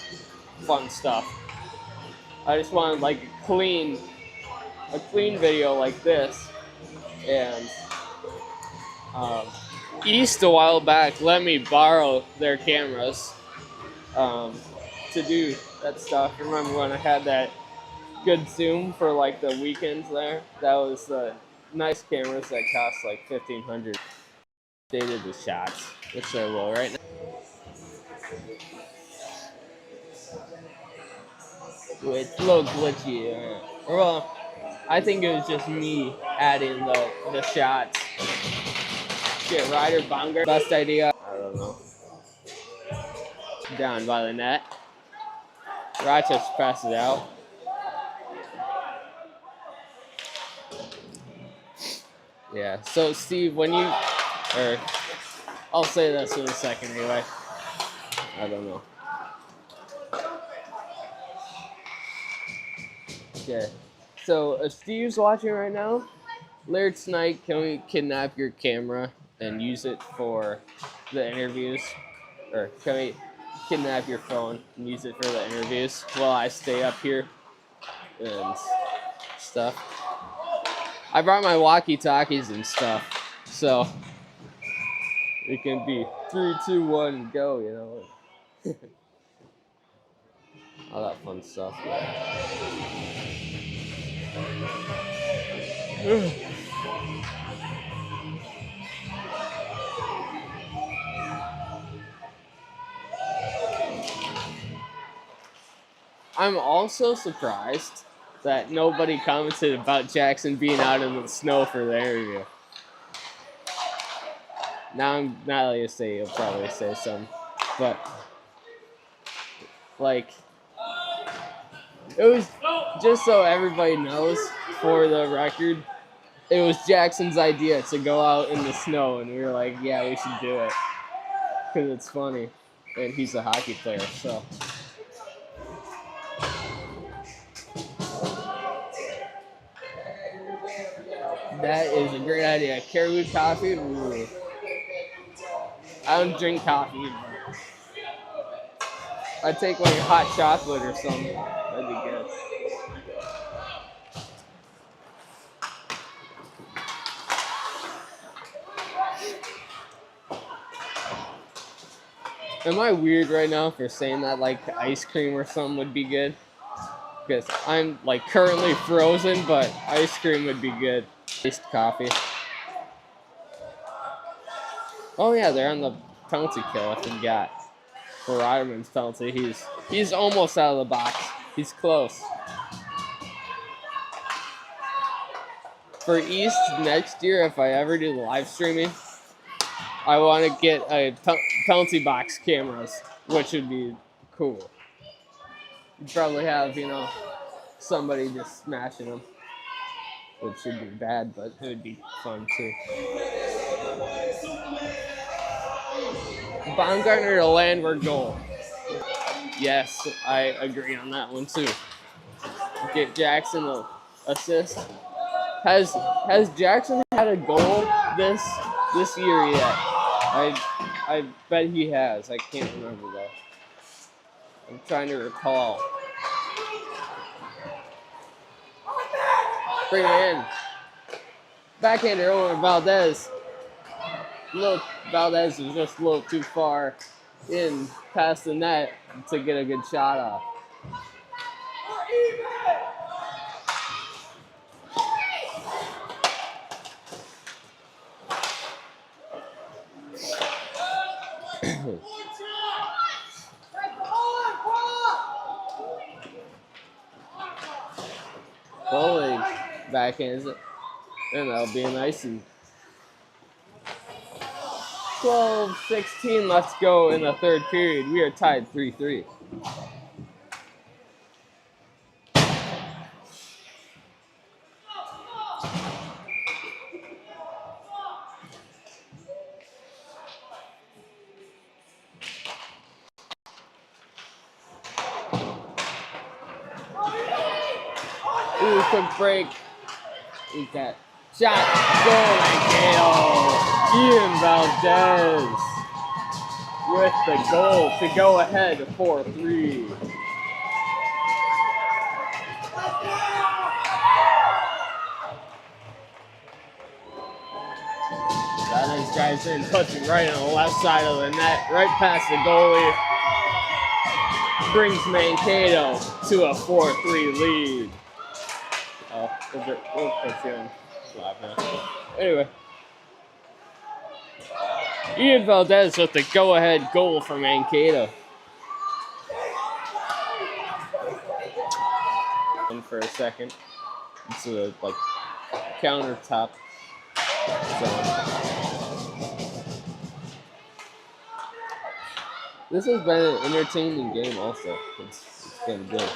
fun stuff. I just wanted like a clean video like this, and East a while back let me borrow their cameras to do that stuff. Remember when I had that good zoom for like the weekends there? That was nice cameras that cost like $1,500. Dated the shots, which I will right now. It's a little glitchy. Well, I think it was just me adding the shots. Shit, Ryder Bonger. Best idea. I don't know. Down by the net. Rochester passes it out. Yeah, so Steve, when you, or I'll say this in a second anyway. I don't know. Okay, so if Steve's watching right now, later tonight, can we kidnap your camera and use it for the interviews? Or can we kidnap your phone and use it for the interviews while I stay up here and stuff? I brought my walkie-talkies and stuff, so it can be 3, 2, 1, go, you know. All that fun stuff. I'm also surprised that nobody commented about Jackson being out in the snow for the interview. Now that you say, you'll probably say something, but like, it was just so everybody knows, for the record, it was Jackson's idea to go out in the snow, and we were like, yeah, we should do it because it's funny, and he's a hockey player, so. That is a great idea. Caribou coffee. Ooh. I don't drink coffee, but I'd take like hot chocolate or something. That'd be good. Am I weird right now for saying that like ice cream or something would be good? Because I'm like currently frozen, but ice cream would be good. Iced coffee. Oh yeah, they're on the penalty kill. I forgot. For Ryderman's penalty, he's almost out of the box. He's close. For East next year, if I ever do live streaming, I want to get a penalty box cameras, which would be cool. You'd probably have, you know, somebody just smashing them, which would be bad, but it would be fun too. Baumgartner to landward goal. Yes, I agree on that one too. Get Jackson an assist. Has Jackson had a goal this year yet? I bet he has. I can't remember though. I'm trying to recall. Bring it in. Backhander over Valdez. Valdez is just a little too far in past the net to get a good shot off. Bowling backhands it, and that'll be a nice one. 12-16, let's go in the third period. We are tied 3-3. Ooh, quick break. Eat that. Shot. Goal, Mankato. Ian Valdez with the goal to go ahead 4-3. Valdez drives in, puts it right on the left side of the net, right past the goalie. Brings Mankato to a 4-3 lead. Oh, we'll put you in live now. Anyway. Ian Valdez with the go-ahead goal for Mankato. For a second. It's a like countertop zone. This has been an entertaining game also. It's been good.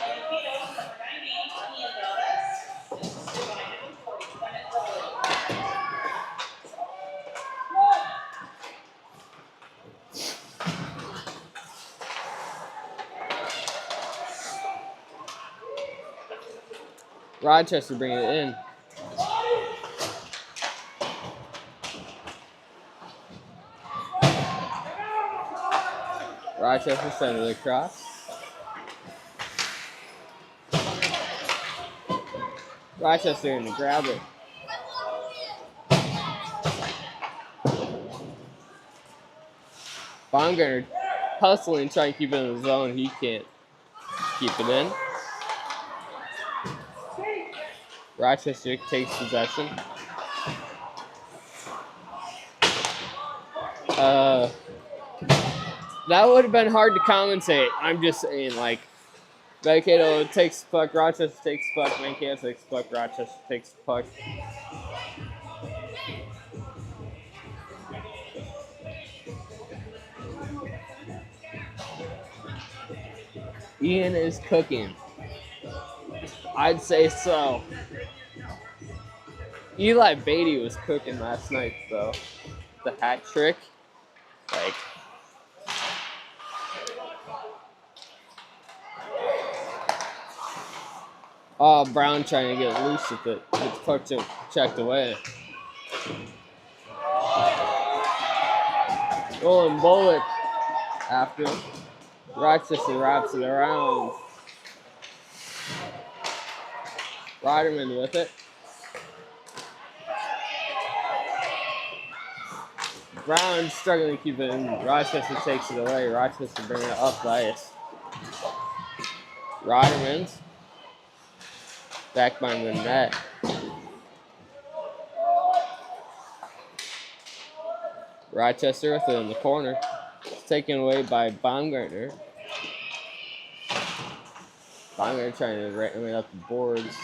Rochester bringing it in. Rochester sending it across. Rochester in to grab it. Baumgartner hustling, trying to keep it in the zone. He can't keep it in. Rochester takes possession. That would have been hard to commentate. I'm just saying, like, Mankato takes the puck, Rochester takes the puck, Mankato takes the puck, Rochester takes the puck. Ian is cooking. I'd say so. Eli Beatty was cooking last night, though. The hat trick. Like, oh, Brown trying to get loose with it. It's puck checked away. Golden Bullet after him. Rochester wraps it around. Riderman with it. Brown struggling to keep it in. Rochester takes it away. Rochester bringing it up the ice. Riderman's back behind the net. Rochester with it in the corner. It's taken away by Baumgartner. Baumgartner trying to ram it up the boards.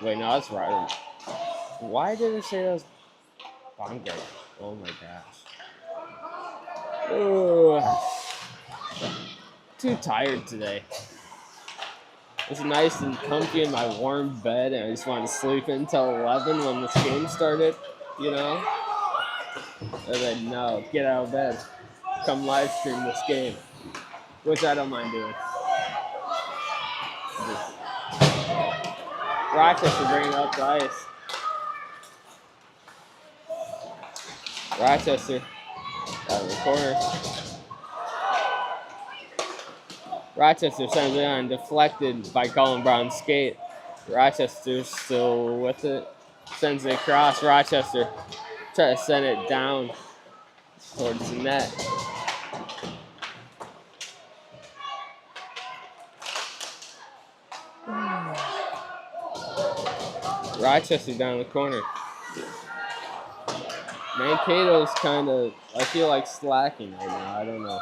Wait, no, that's Riderman. Why did it say that was Baumgartner? Oh my gosh. Ooh. Too tired today. It's nice and comfy in my warm bed, and I just wanted to sleep until 11 when this game started, you know? And then, no, get out of bed. Come live stream this game, which I don't mind doing. Rochester bringing up the ice. Rochester out of the corner. Rochester sends it on, deflected by Colin Brown's skate. Rochester's still with it. Sends it across. Rochester try to send it down towards the net. Rochester down the corner. Mankato's kind of, I feel like, slacking right now. I don't know.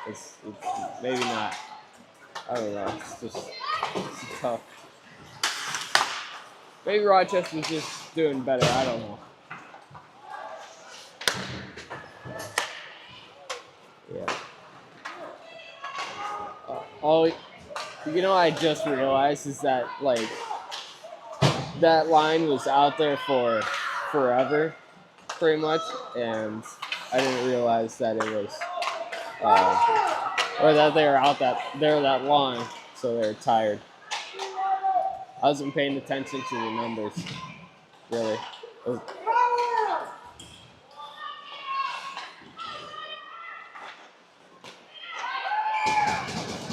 It's maybe not. I don't know. It's tough. Maybe Rochester's just doing better. I don't know. Yeah. You know what I just realized is that, like, that line was out there for forever, pretty much, and I didn't realize that it was, or that they were that long, so they were tired. I wasn't paying attention to the numbers, really.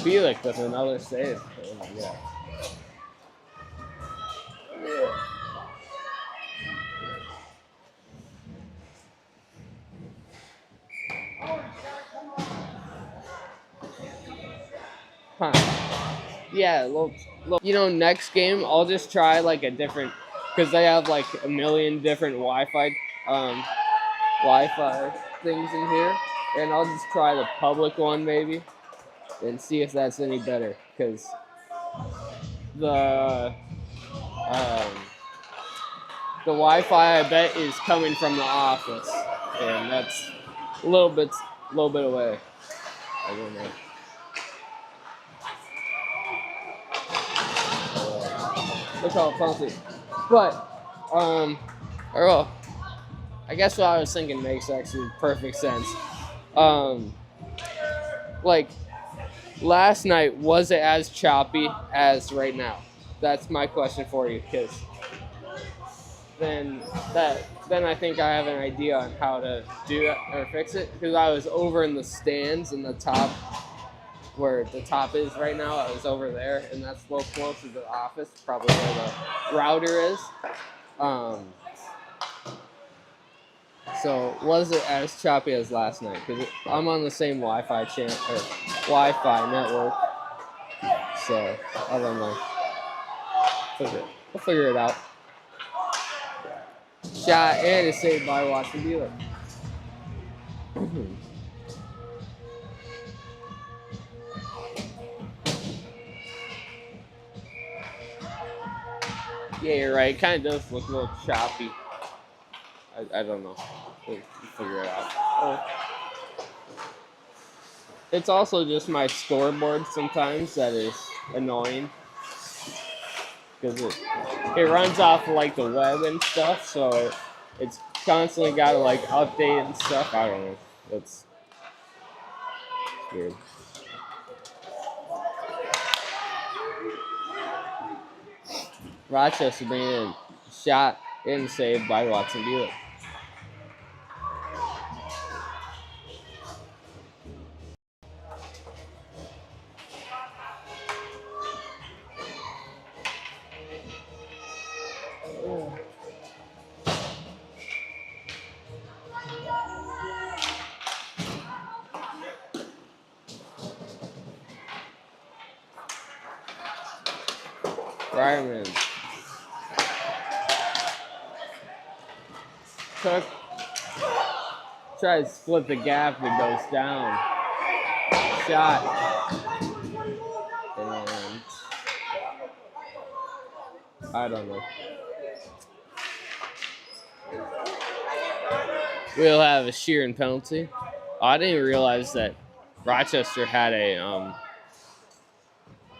Felix with another save. Oh my god. Huh. Yeah, you know, next game I'll just try like a different, because they have like a million different Wi-Fi things in here, and I'll just try the public one maybe and see if that's any better, because the Wi-Fi I bet is coming from the office, and that's a little bit away. I don't know. Look how funky. But, well, I guess what I was thinking makes actually perfect sense. Like, last night, was it as choppy as right now? That's my question for you, because then I think I have an idea on how to do it or fix it. Because I was over in the stands in the top, where the top is right now. I was over there, and that's a little close to the office, probably where the router is. So was it as choppy as last night? Because I'm on the same Wi-Fi channel or Wi-Fi network, so I don't know. We'll figure it out. Shot and is saved by Watson Dealer. Yeah, you're right. It kind of does look a little choppy. I don't know. We'll figure it out. Oh. It's also just my scoreboard sometimes that is annoying. Because it runs off like the web and stuff, so it's constantly got to like update and stuff. I don't know. It's weird. Rochester bringing in shot and saved by Watson Dealer. Ryman. Cook tries to split the gap and goes down. Shot. And I don't know. We'll have a shearing penalty. Oh, I didn't realize that Rochester had a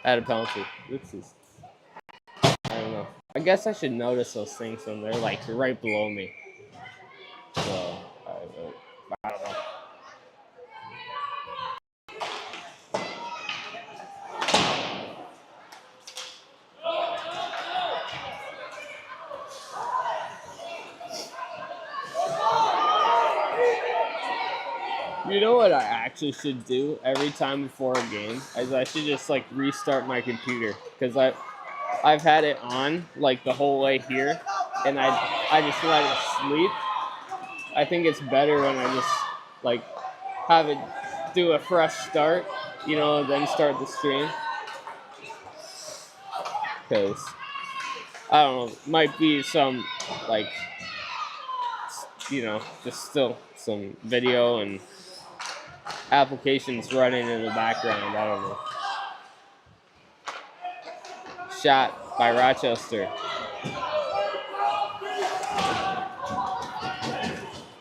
penalty. This is, I don't know. I guess I should notice those things when they're like right below me. So I don't know. You know what I actually should do every time before a game? Is I should just like restart my computer, because I've had it on like the whole way here, and I just let it sleep. I think it's better when I just like have it do a fresh start, then start the stream. Because I don't know, might be some like just still some video and applications running in the background. I don't know. Shot by Rochester.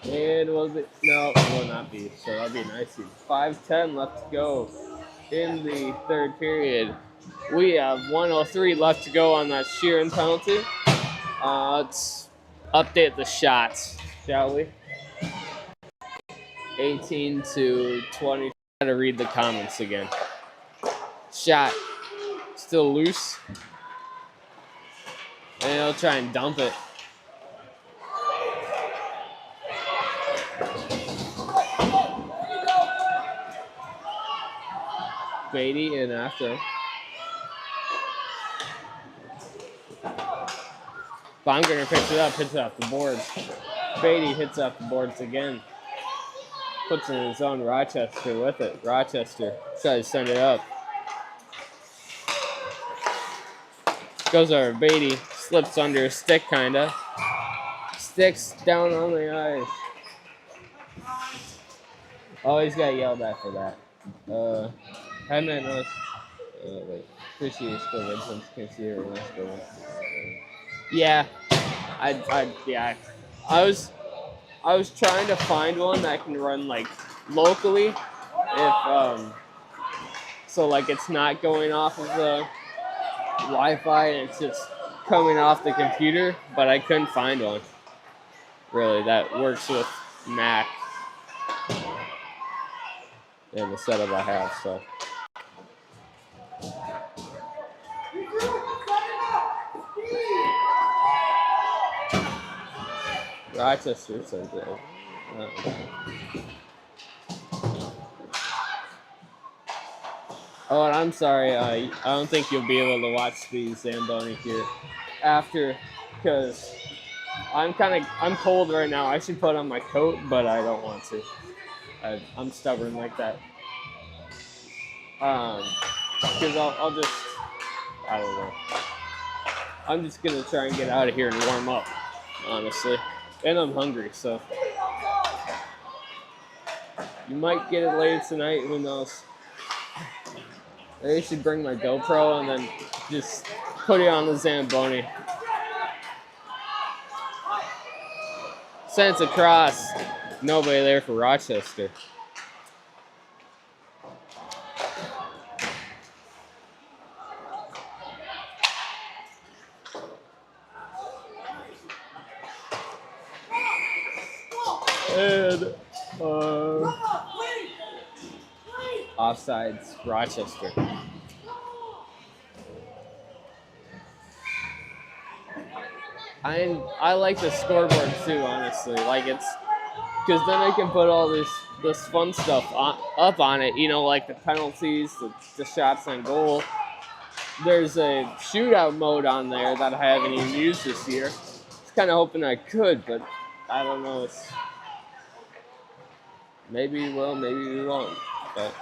And was it? No, it will not be. So that'll be nice. 5:10 left to go in the third period. We have 1:03 left to go on that shearing penalty. Let's update the shots, shall we? 18-20. Try to read the comments again. Shot still loose, and he'll try and dump it. Beatty in after. Baumgartner picks it up, hits it off the boards. Beatty hits off the boards again. Puts in his own Rochester with it. Rochester tries to send it up. Goes over Beatty, slips under a stick kinda. Sticks down on the ice. Always got yelled at for that. I meant us. Appreciate Vincent's consider us going. Yeah, I was trying to find one that can run like locally if so like it's not going off of the Wi-Fi and it's just coming off the computer, but I couldn't find one really that works with Mac and the setup I have. So Rochester says that. Oh, and I'm sorry. I don't think you'll be able to watch the Zamboni here after, because I'm cold right now. I should put on my coat, but I don't want to. I'm stubborn like that. Because I'll just, I don't know. I'm just gonna try and get out of here and warm up, honestly. And I'm hungry, so you might get it later tonight. Who knows? I should bring my GoPro and then just put it on the Zamboni. Since across, nobody there for Rochester. And offsides, Rochester. I like the scoreboard too, honestly. Like it's because then I can put all this fun stuff up on it. You know, like the penalties, the shots on goal. There's a shootout mode on there that I haven't even used this year. I was kind of hoping I could, but I don't know. Maybe we will, maybe we won't. But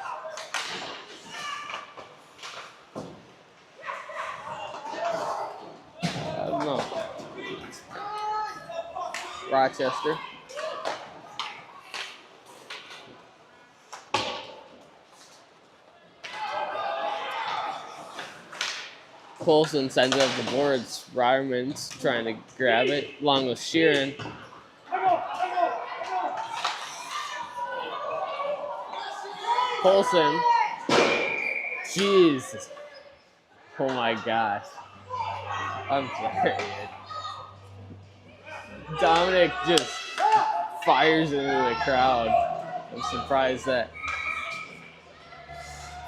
I don't know. Rochester. Colson sends up the boards. Ryman's trying to grab it, along with Sheeran. Colson. Jesus. Oh my gosh. I'm sorry. Dominic just fires into the crowd. I'm surprised that.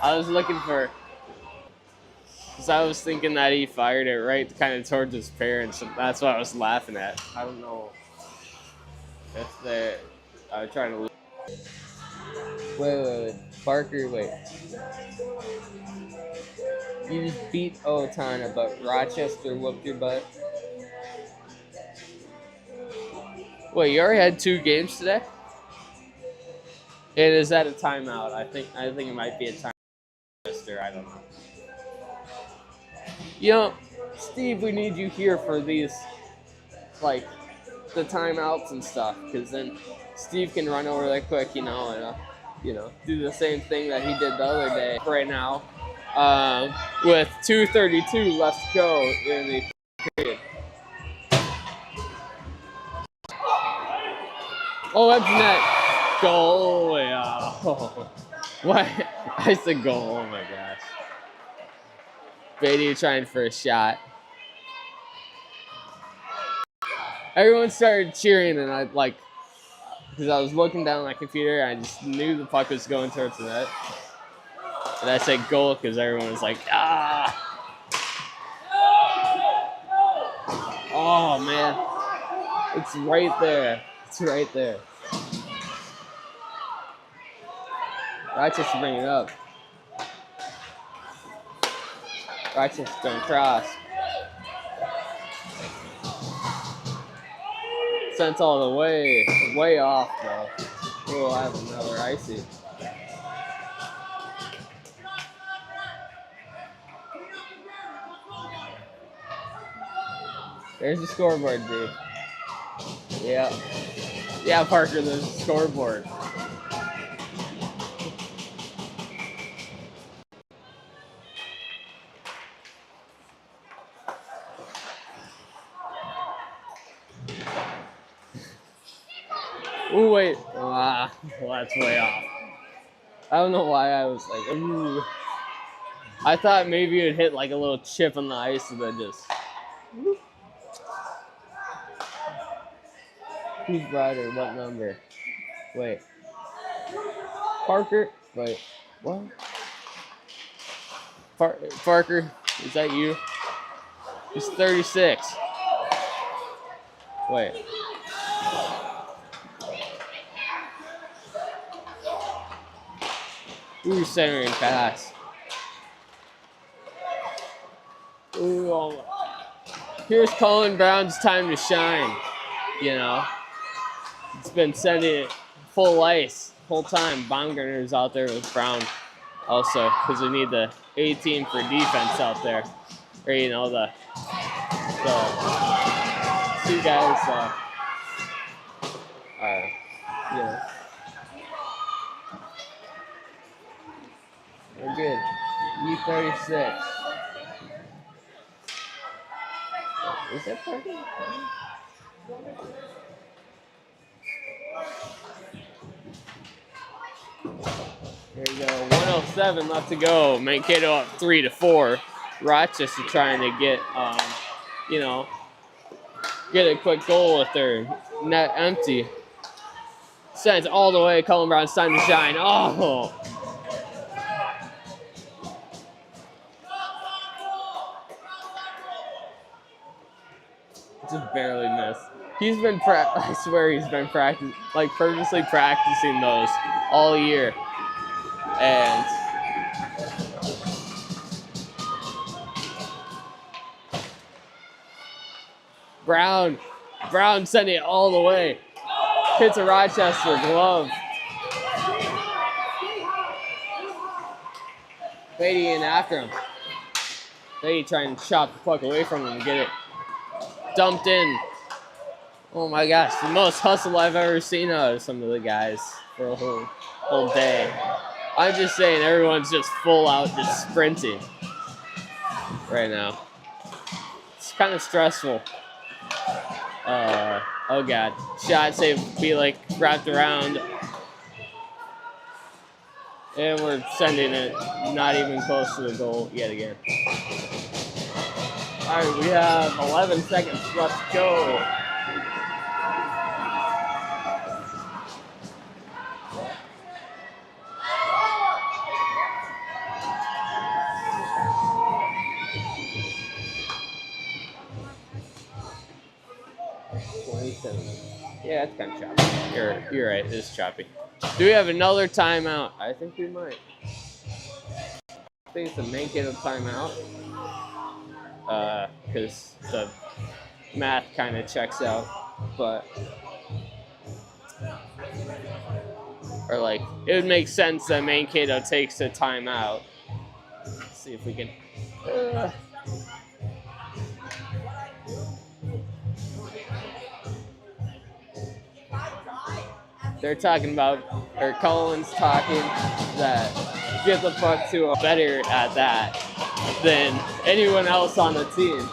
I was looking for. Because I was thinking that he fired it right kind of towards his parents. And that's what I was laughing at. I don't know if they're. I was trying to. Wait. Barker, wait. You just beat Otana, but Rochester whooped your butt. Wait, you already had 2 games today? And is that a timeout? I think it might be a timeout. I don't know. You know, Steve, we need you here for these, like, the timeouts and stuff, because then Steve can run over there quick, and do the same thing that he did the other day. Right now, with 2:32 left to go in the period. Oh, that's net. Goal. Yeah. Oh. What? I said goal. Oh my gosh. Beatty trying for a shot. Everyone started cheering, and because I was looking down at my computer, and I just knew the puck was going towards the net. And I said goal because everyone was like, ah. Oh man. It's right there. It's right there. Rochester bring it up. Rochester going cross. Sent all the way off though. We'll have another icy. There's the scoreboard, dude. Yeah, Parker, there's the scoreboard. Oh wait. Well, that's way off. I don't know why I was like, ooh. I thought maybe it would hit like a little chip on the ice and then just. Who's brighter? What number? Wait. Parker? Wait. What? Parker? Is that you? He's 36. Wait. Ooh, centering pass. Ooh, oh. Here's Colin Brown's time to shine. You know, it's been sending it full ice whole time. Baumgartner's out there with Brown also because we need the A team for defense out there. Or, you know, the two guys, you know, we're good. U36. Is that parking? There you go. 107 left to go. Mankato up 3-4. Rochester trying to get, you know, get a quick goal with their net empty. Sends all the way. Colin Brown's time to shine. Oh! Just barely missed. He's been, I swear he's been purposely practicing those all year. And Brown sending it all the way. Hits a Rochester glove. Beatty in after him. Beatty trying to chop the puck away from him and get it dumped in. Oh my gosh, the most hustle I've ever seen out of some of the guys for a whole day. I'm just saying everyone's just full out just sprinting right now. It's kind of stressful. Oh god. Shot save be like wrapped around. And we're sending it not even close to the goal yet again. Alright, we have 11 seconds left to go. Yeah, it's kind of choppy. You're right, it is choppy. Do we have another timeout? I think we might. I think it's a Mankato timeout. Because the math kind of checks out. But, or like, it would make sense that Mankato takes a timeout. Let's see if we can. They're talking about, or Colin's talking that get the puck to a better at that than anyone else on the team.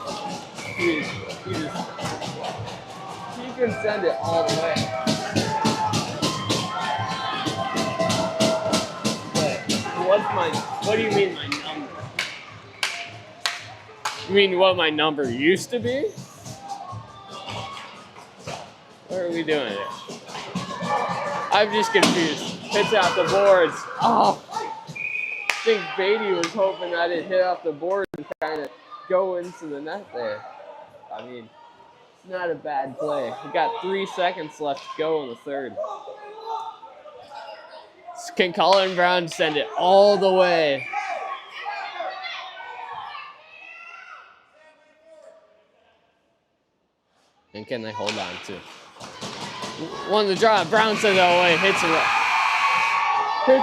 He can send it all the way. But what do you mean my number? You mean what my number used to be? What are we doing here? I'm just confused. Hits out the boards. Oh, I think Beatty was hoping that it hit off the board and kind of go into the net there. I mean, it's not a bad play. We got 3 seconds left to go in the third. Can Colin Brown send it all the way? And can they hold on to? Won the draw. Brown sends it all the way. Hits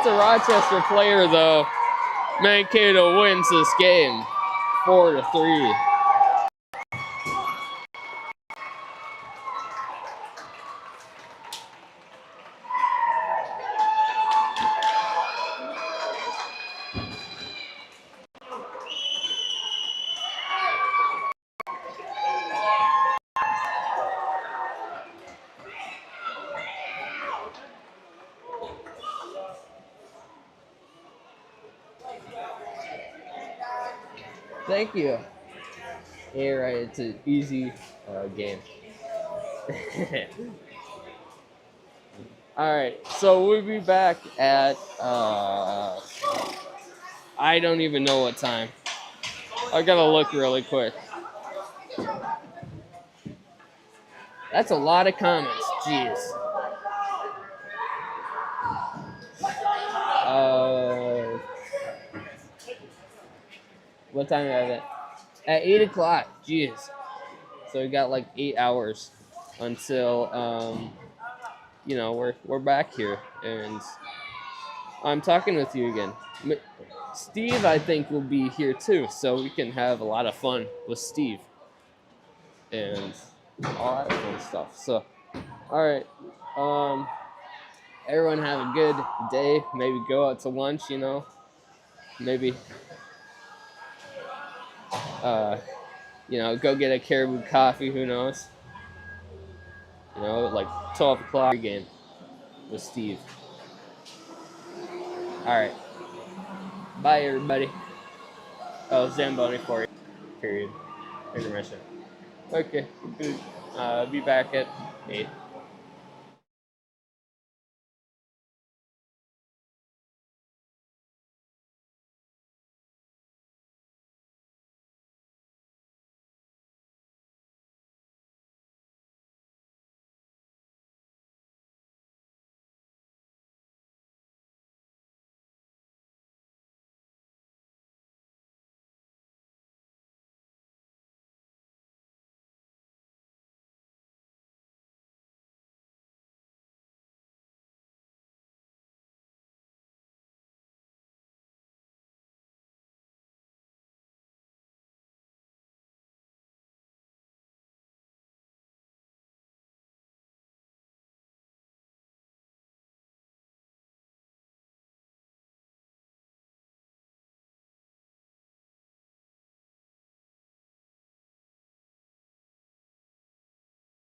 a Rochester player though. Mankato wins this game 4-3. Thank you. Yeah, right. It's an easy game. All right. So we'll be back at I don't even know what time. I gotta look really quick. That's a lot of comments. Jeez. Uh, what time is it? At 8 o'clock. Jeez. So we got like 8 hours until we're back here, and I'm talking with you again. Steve, I think, will be here too, so we can have a lot of fun with Steve and all that fun stuff. So, all right, everyone have a good day. Maybe go out to lunch. Maybe uh, go get a Caribou coffee. Who knows? Like 12 o'clock game with Steve. All right, bye everybody. Oh, Zamboni for you. Period. Intermission. Okay, good. Be back at 8.